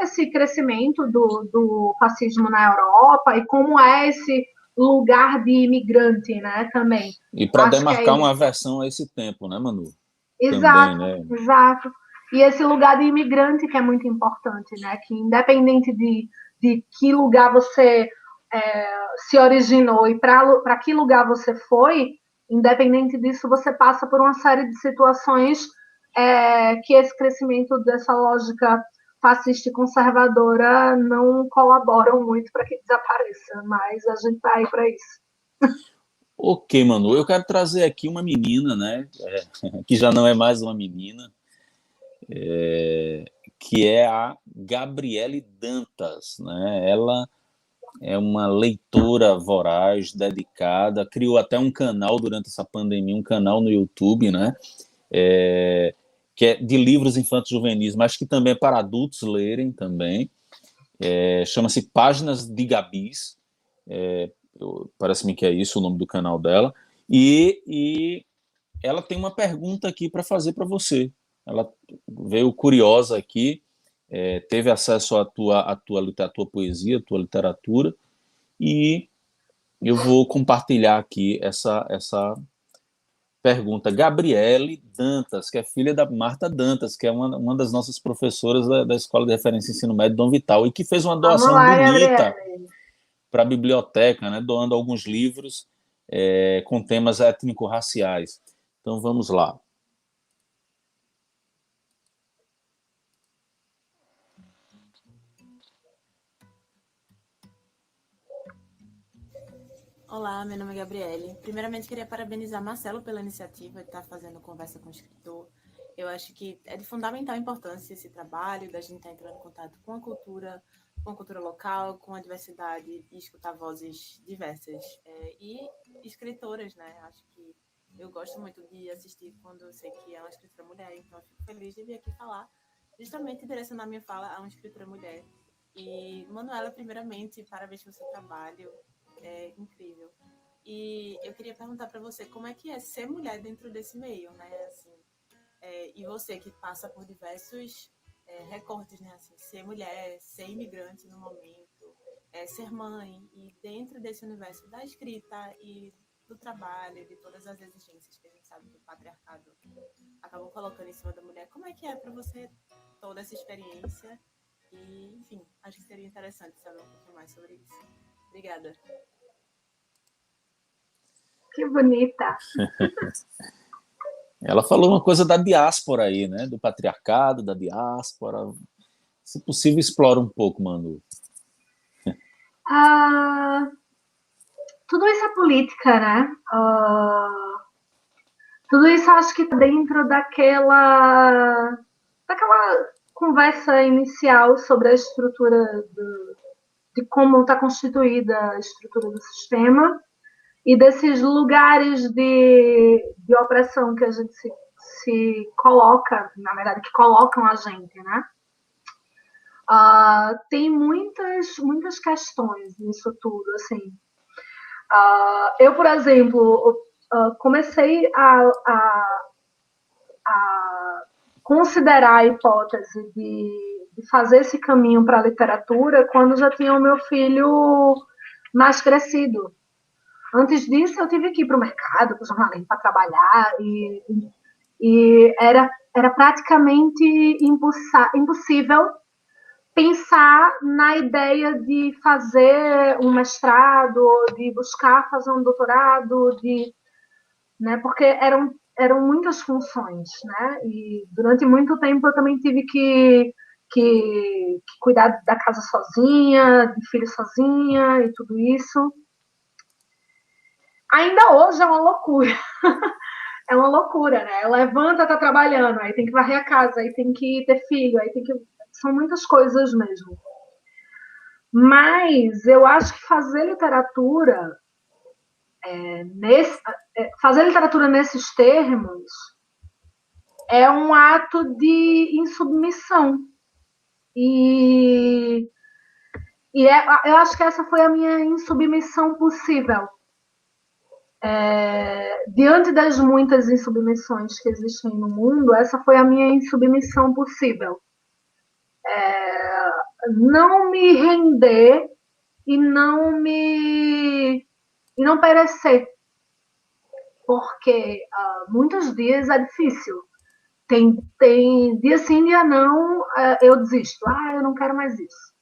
S2: esse crescimento do fascismo na Europa e como é esse lugar de imigrante, né, também.
S1: E para demarcar uma aversão a esse tempo, né, Manu?
S2: Exato,
S1: também, né?
S2: Exato. E esse lugar de imigrante que é muito importante, né, que independente de que lugar você se originou e para que lugar você foi, independente disso, você passa por uma série de situações que esse crescimento dessa lógica fascista e conservadora não colaboram muito para que desapareça, mas a gente está aí para isso.
S1: Ok, Manu, eu quero trazer aqui uma menina, né, que já não é mais uma menina, que é a Gabriele Dantas, né? Ela é uma leitora voraz, dedicada, criou até um canal durante essa pandemia, um canal no YouTube, né? Que é de livros infantos juvenis, mas que também é para adultos lerem também. Chama-se Páginas de Gabis, parece-me que é isso o nome do canal dela, e ela tem uma pergunta aqui para fazer para você. Ela veio curiosa aqui, teve acesso à tua poesia, à tua literatura, e eu vou compartilhar aqui essa pergunta. Gabriele Dantas, que é filha da Marta Dantas, que é uma das nossas professoras da Escola de Referência de Ensino Médio Dom Vital, e que fez uma
S2: Vamos
S1: doação
S2: lá,
S1: bonita
S2: Gabriele.
S1: para a biblioteca, né, doando alguns livros com temas étnico-raciais. Então, vamos lá.
S5: Olá, meu nome é Gabriele. Primeiramente, queria parabenizar Marcelo pela iniciativa de estar fazendo conversa com o escritor. Eu acho que é de fundamental importância esse trabalho, da gente estar entrando em contato com a cultura local, com a diversidade e escutar vozes diversas. E escritoras, né? Acho que eu gosto muito de assistir quando eu sei que é uma escritora mulher, então eu fico feliz de vir aqui falar, justamente direcionar minha fala a uma escritora mulher. E, Manuela, primeiramente, parabéns pelo seu trabalho. É incrível. E eu queria perguntar para você como é que é ser mulher dentro desse meio, né? Assim, e você que passa por diversos recortes, né? Assim, ser mulher, ser imigrante no momento, ser mãe, e dentro desse universo da escrita e do trabalho, de todas as exigências que a gente sabe que o patriarcado acabou colocando em cima da mulher, como é que é para você toda essa experiência? E, enfim, acho que seria interessante saber um pouquinho mais sobre isso. Obrigada.
S2: Que bonita.
S1: Ela falou uma coisa da diáspora aí, né? Do patriarcado, da diáspora. Se possível, explora um pouco, Manu.
S2: Tudo isso é política, né? Tudo isso acho que está dentro daquela conversa inicial sobre a estrutura de como está constituída a estrutura do sistema e desses lugares de opressão que a gente se coloca, na verdade, que colocam a gente, né? Tem muitas questões nisso tudo, assim. Eu, por exemplo, comecei a considerar a hipótese de fazer esse caminho para a literatura quando já tinha o meu filho mais crescido. Antes disso, eu tive que ir para o mercado, para o jornalismo, para trabalhar, e era praticamente impossível pensar na ideia de fazer um mestrado, de buscar fazer um doutorado, né, porque eram muitas funções, né? E durante muito tempo eu também tive que cuidar da casa sozinha, de filho sozinha e tudo isso. Ainda hoje é uma loucura. É uma loucura, né? Levanta, tá trabalhando, aí tem que varrer a casa, aí tem que ter filho, aí tem que... São muitas coisas mesmo. Mas eu acho que fazer literatura nesses termos é um ato de insubmissão. E eu acho que essa foi a minha insubmissão possível. Diante das muitas insubmissões que existem no mundo, essa foi a minha insubmissão possível. Não me render e não perecer, porque muitos dias é difícil. Tem dia sim, dia não, eu desisto. Eu não quero mais isso.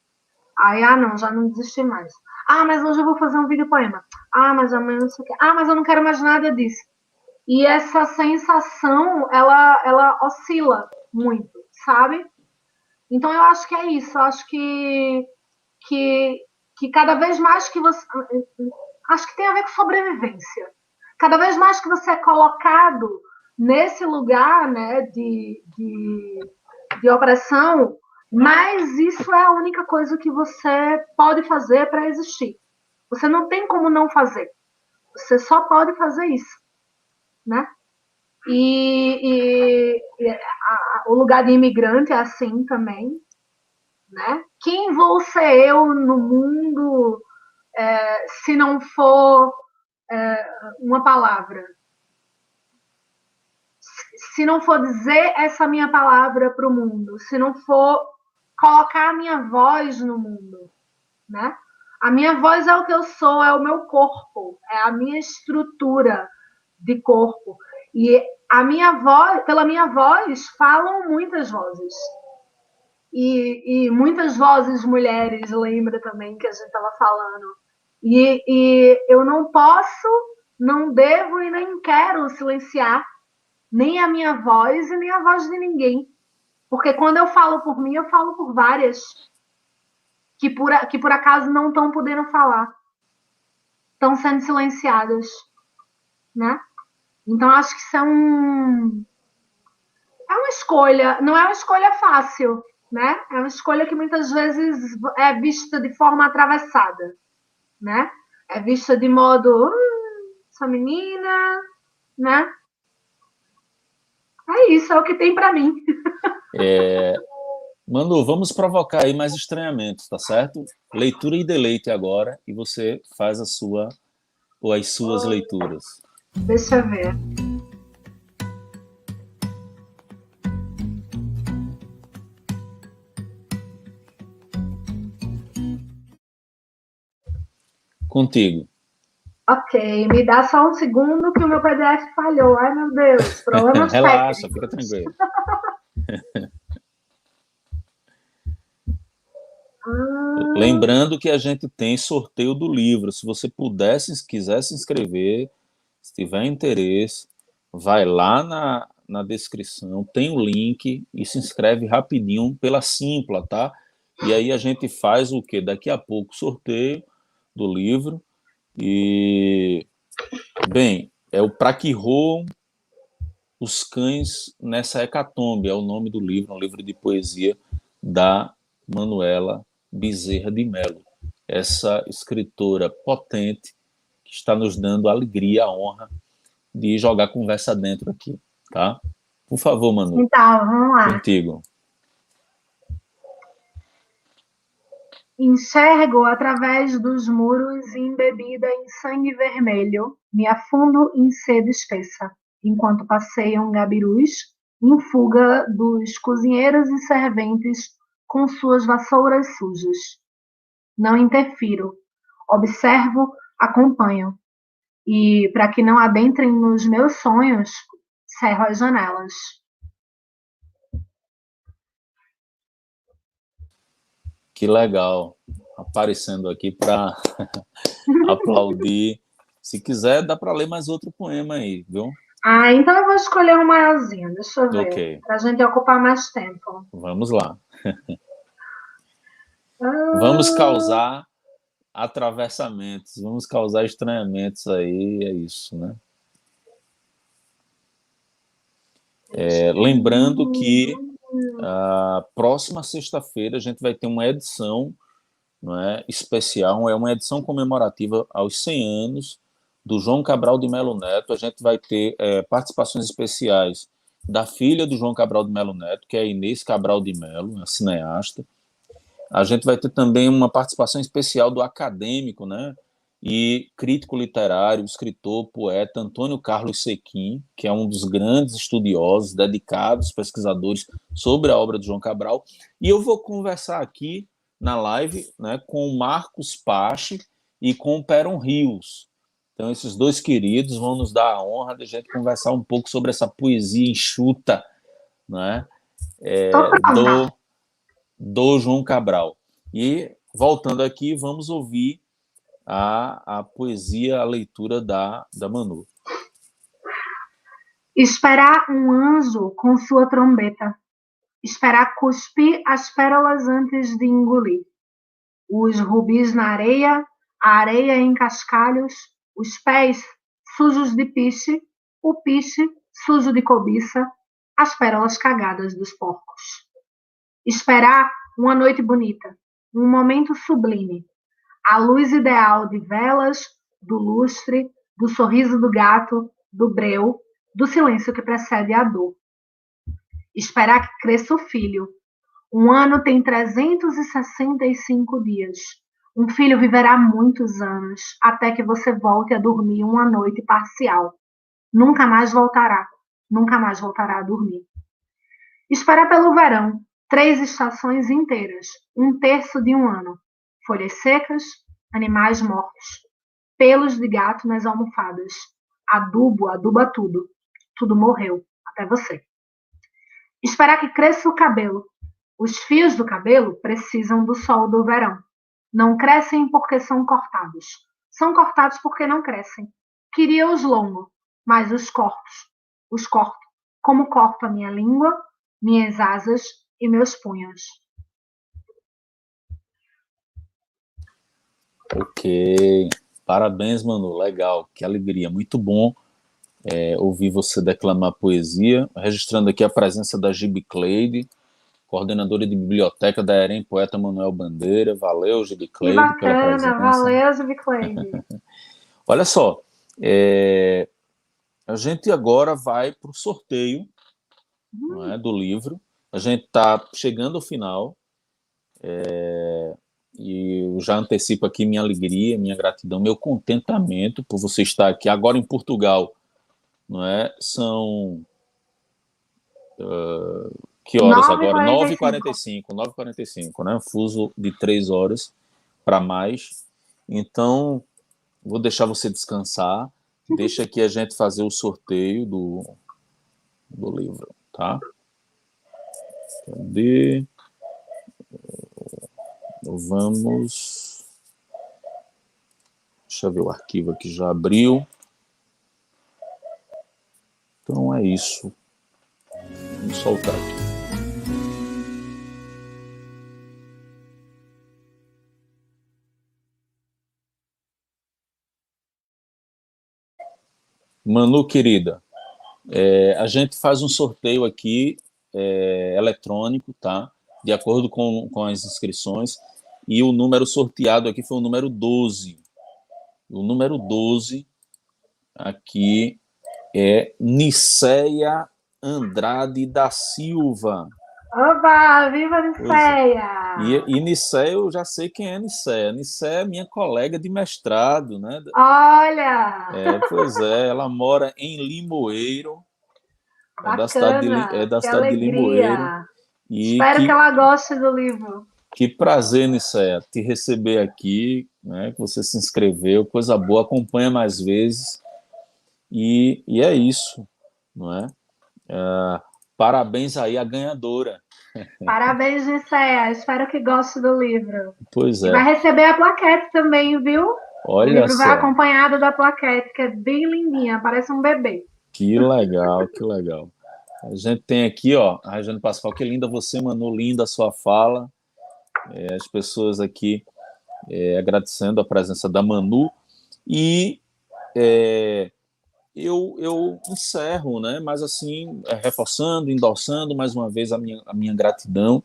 S2: Aí, não, já não desisti mais. Mas hoje eu vou fazer um vídeo poema. Mas amanhã não sei o quê. Mas eu não quero mais nada disso. E essa sensação, ela oscila muito, sabe? Então, eu acho que é isso. Eu acho que cada vez mais que você... Acho que tem a ver com sobrevivência. Cada vez mais que você é colocado nesse lugar, né, de opressão, mas isso é a única coisa que você pode fazer para existir. Você não tem como não fazer. Você só pode fazer isso, né? O lugar de imigrante é assim também, né? Quem vou ser eu no mundo se não for uma palavra? Se não for dizer essa minha palavra para o mundo, se não for colocar a minha voz no mundo, né? A minha voz é o que eu sou, é o meu corpo, é a minha estrutura de corpo. E a minha voz, pela minha voz, falam muitas vozes. E muitas vozes mulheres, lembra também que a gente estava falando. E eu não posso, não devo e nem quero silenciar nem a minha voz e nem a voz de ninguém. Porque quando eu falo por mim, eu falo por várias que por acaso não estão podendo falar. Estão sendo silenciadas, né? Então, acho que isso é uma escolha. Não é uma escolha fácil, né? É uma escolha que muitas vezes é vista de forma atravessada, né? É vista de modo, essa menina, né? É isso, é o que tem para mim.
S1: Manu, vamos provocar aí mais estranhamentos, tá certo? Leitura e deleite agora, e você faz a sua ou as suas leituras.
S2: Deixa eu ver.
S1: Contigo.
S2: Ok, me dá só um segundo que o meu PDF falhou. Ai, meu Deus, problemas
S1: Relaxa,
S2: técnicos.
S1: fica tranquilo. Lembrando que a gente tem sorteio do livro. Se você quiser se inscrever, se tiver interesse, vai lá na descrição, tem o link e se inscreve rapidinho pela Simpla, tá? E aí a gente faz o quê? Daqui a pouco sorteio do livro. E, bem, é o Pra que roam os cães nessa hecatombe, é o nome do livro, um livro de poesia da Manuela Bezerra de Mello, essa escritora potente que está nos dando a alegria, a honra de jogar conversa dentro aqui, tá? Por favor, Manu.
S2: Então, vamos lá.
S1: Contigo.
S2: Enxergo através dos muros embebida em sangue vermelho, me afundo em sede espessa, enquanto passeiam gabirus em fuga dos cozinheiros e serventes com suas vassouras sujas. Não interfiro, observo, acompanho, e, para que não adentrem nos meus sonhos, cerro as janelas.
S1: Que legal. Aparecendo aqui para aplaudir. Se quiser, dá para ler mais outro poema aí, viu?
S2: Então eu vou escolher um maiorzinho, deixa eu ver,
S1: Ok.
S2: para a gente ocupar mais tempo.
S1: Vamos lá. Vamos causar atravessamentos, vamos causar estranhamentos aí, é isso, né? Lembrando que a próxima sexta-feira a gente vai ter uma edição, não é, especial, é uma edição comemorativa aos 100 anos do João Cabral de Melo Neto. A gente vai ter participações especiais da filha do João Cabral de Melo Neto, que é a Inês Cabral de Melo, a cineasta. A gente vai ter também uma participação especial do acadêmico, né, e crítico literário, escritor, poeta Antônio Carlos Sequim, que é um dos grandes estudiosos, dedicados, pesquisadores sobre a obra de João Cabral. E eu vou conversar aqui na live, né, com o Marcos Pache e com o Peron Rios. Então, esses dois queridos vão nos dar a honra de a gente conversar um pouco sobre essa poesia enxuta, né, do João Cabral. E, voltando aqui, vamos ouvir a poesia, a leitura da Manu.
S2: Esperar um anjo com sua trombeta. Esperar cuspir as pérolas antes de engolir. Os rubis na areia, a areia em cascalhos, os pés sujos de piche, o piche sujo de cobiça, as pérolas cagadas dos porcos. Esperar uma noite bonita, um momento sublime, a luz ideal de velas, do lustre, do sorriso do gato, do breu, do silêncio que precede a dor. Esperar que cresça o filho. Um ano tem 365 dias. Um filho viverá muitos anos, até que você volte a dormir uma noite parcial. Nunca mais voltará a dormir. Esperar pelo verão, 3 estações inteiras, 1/3 de um ano. Folhas secas, animais mortos, pelos de gato nas almofadas. Aduba tudo. Tudo morreu, até você. Esperar que cresça o cabelo. Os fios do cabelo precisam do sol do verão. Não crescem porque são cortados. São cortados porque não crescem. Queria os longos, mas os corto. Como corto a minha língua, minhas asas e meus punhos.
S1: Ok. Parabéns, Manu. Legal. Que alegria. Muito bom ouvir você declamar poesia. Registrando aqui a presença da Gibi Cleide, coordenadora de biblioteca da EREM, poeta Manuel Bandeira. Valeu, Gibi Cleide, pela presença.
S2: Valeu, Gibi Cleide.
S1: Olha só, a gente agora vai para o sorteio, não é, do livro. A gente está chegando ao final, e eu já antecipo aqui minha alegria, minha gratidão, meu contentamento por você estar aqui agora em Portugal. Não é? São que horas agora? 9h45, né? Fuso de 3 horas para mais. Então, vou deixar você descansar. Deixa aqui a gente fazer o sorteio do livro, tá? Cadê? Vamos... Deixa eu ver o arquivo aqui, já abriu. Então é isso. Vamos soltar aqui. Manu, querida, a gente faz um sorteio aqui eletrônico, tá? De acordo com as inscrições. E o número sorteado aqui foi o número 12. O número 12 aqui é Niceia Andrade da Silva.
S2: Oba, viva
S1: Pois é.
S2: Niceia!
S1: E Nicéia, eu já sei quem é Nicéia. Nicéia é minha colega de mestrado, né?
S2: Olha,
S1: Pois é, ela mora em Limoeiro, é
S2: bacana,
S1: da
S2: que
S1: cidade de Limoeiro.
S2: alegria.
S1: E
S2: Espero que ela goste do livro.
S1: que prazer, Nicéia, te receber aqui, né? Que você se inscreveu, coisa boa, acompanha mais vezes. E é isso, não é? Parabéns aí à ganhadora.
S2: Parabéns, Niceia. Espero que goste do livro.
S1: Pois
S2: E vai
S1: é,
S2: receber a plaquete também, viu? O
S1: olha
S2: livro vai
S1: só,
S2: acompanhado da plaquete, que é bem lindinha, parece um bebê.
S1: que legal, que legal. A gente tem aqui, ó, a Rejane Pascoal, que linda você, Manu, linda a sua fala. As pessoas aqui agradecendo a presença da Manu. E é, eu encerro, né? Mas assim, reforçando, endossando mais uma vez a minha gratidão,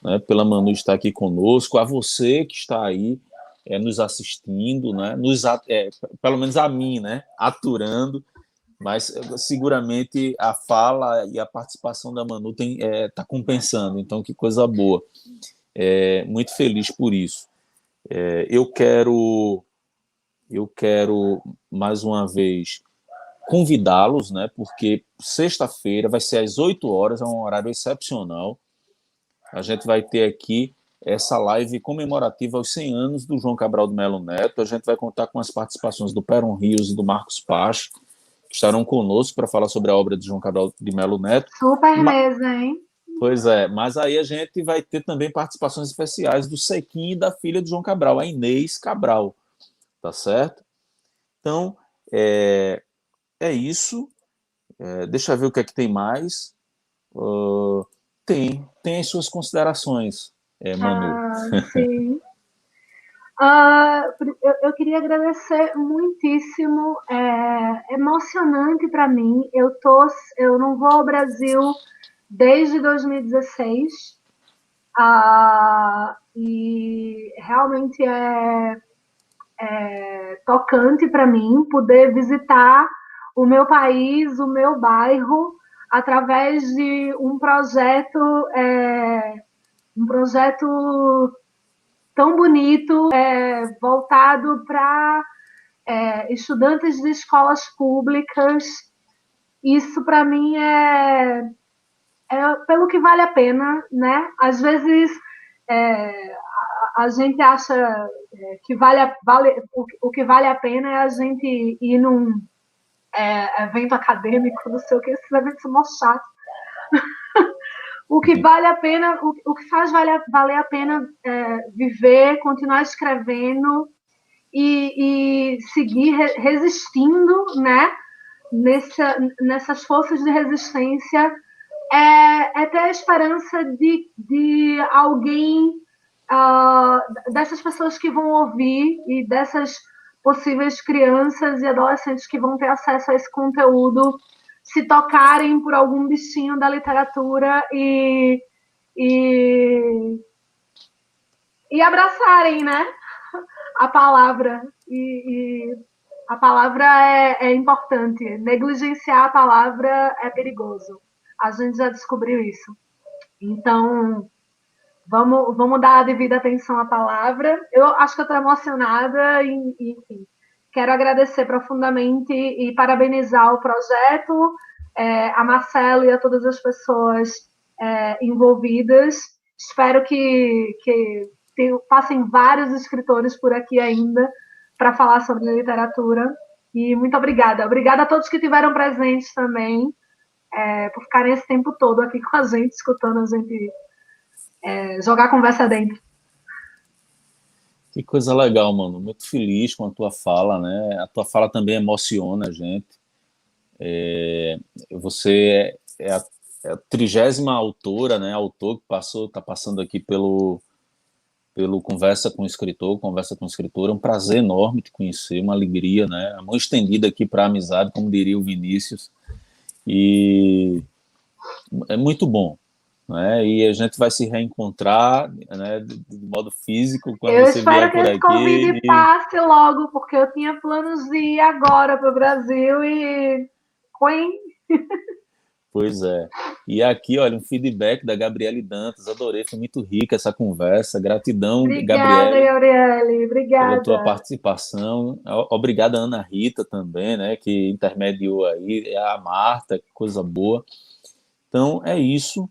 S1: né, pela Manu estar aqui conosco, a você que está aí nos assistindo, né? Pelo menos a mim, né? Aturando, mas seguramente a fala e a participação da Manu está compensando, então que coisa boa. Muito feliz por isso. Eu quero mais uma vez convidá-los, né? Porque sexta-feira vai ser às 8 horas, é um horário excepcional. A gente vai ter aqui essa live comemorativa aos 100 anos do João Cabral de Melo Neto. A gente vai contar com as participações do Peron Rios e do Marcos Pacho, que estarão conosco para falar sobre a obra de João Cabral de Melo Neto.
S2: Super mesa, hein?
S1: Pois é, mas aí a gente vai ter também participações especiais do Sequim e da filha de João Cabral, a Inês Cabral, tá certo? Então, é isso. Deixa eu ver o que é que tem mais. Tem as suas considerações, Manu.
S2: Sim. Eu queria agradecer muitíssimo, emocionante para mim. Eu não vou ao Brasil desde 2016 e realmente é tocante para mim poder visitar o meu país, o meu bairro, através de um projeto tão bonito, voltado para estudantes de escolas públicas. Isso para mim é pelo que vale a pena, né? Às vezes a gente acha que o que vale a pena é a gente ir num evento acadêmico, não sei o que, esses eventos são mó chatos. O que vale a pena, o que faz valer a pena viver, continuar escrevendo e seguir resistindo, né? Nessas forças de resistência, é ter a esperança de alguém, dessas pessoas que vão ouvir e dessas possíveis crianças e adolescentes que vão ter acesso a esse conteúdo, se tocarem por algum bichinho da literatura e abraçarem, né? A palavra. E a palavra é importante. Negligenciar a palavra é perigoso. A gente já descobriu isso. Então, vamos dar a devida atenção à palavra. Eu acho que eu estou emocionada e, enfim, quero agradecer profundamente e parabenizar o projeto, a Marcelo e a todas as pessoas envolvidas. Espero que passem vários escritores por aqui ainda para falar sobre literatura. E muito obrigada. Obrigada a todos que estiveram presentes também, por ficarem esse tempo todo aqui com a gente, escutando a gente jogar a conversa dentro.
S1: Que coisa legal, mano. Muito feliz com a tua fala, né? A tua fala também emociona a gente. Você é a 30ª autora, né? Autor que está passando aqui pelo Conversa com o Escritor, Conversa com o Escritor. É um prazer enorme te conhecer, uma alegria, né? A mão estendida aqui para a amizade, como diria o Vinícius. E é muito bom, né? E a gente vai se reencontrar, né, de modo físico quando você vier por aqui.
S2: Eu espero que esse convite passe logo, porque eu tinha planos de ir agora para o Brasil e...
S1: Pois é. E aqui, olha, um feedback da Gabriele Dantas. Adorei, foi muito rica essa conversa. Gratidão,
S2: Obrigada,
S1: Gabriele,
S2: Gabriele.
S1: pela tua
S2: Obrigada.
S1: participação. Obrigada, Ana Rita, também, né, que intermediou aí, a Marta, que coisa boa. Então, é isso.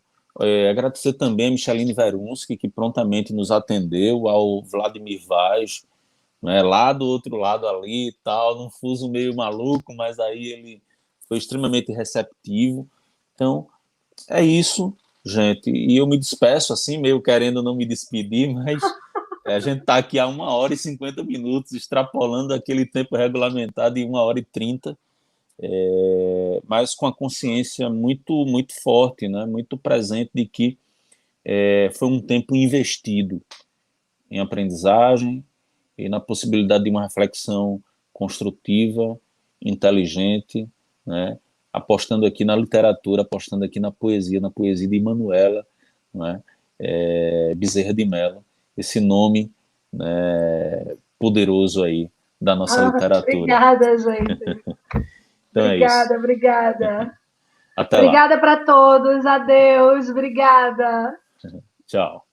S1: Agradecer também a Micheline Verunski, que prontamente nos atendeu, ao Vladimir Vaz, né, lá do outro lado ali e tal, num fuso meio maluco, mas aí ele foi extremamente receptivo. Então, é isso, gente. E eu me despeço assim, meio querendo não me despedir, mas a gente está aqui há 1h50, extrapolando aquele tempo regulamentar de 1h30, mas com a consciência muito, muito forte, né? Muito presente de que foi um tempo investido em aprendizagem e na possibilidade de uma reflexão construtiva, inteligente, né? Apostando aqui na literatura, apostando aqui na poesia de Manuela, né? Bezerra de Mello, esse nome, né, poderoso aí da nossa literatura.
S2: Obrigada, gente.
S1: Então é isso.
S2: Obrigada.
S1: Até lá.
S2: Obrigada para todos. Adeus. Obrigada.
S1: Tchau.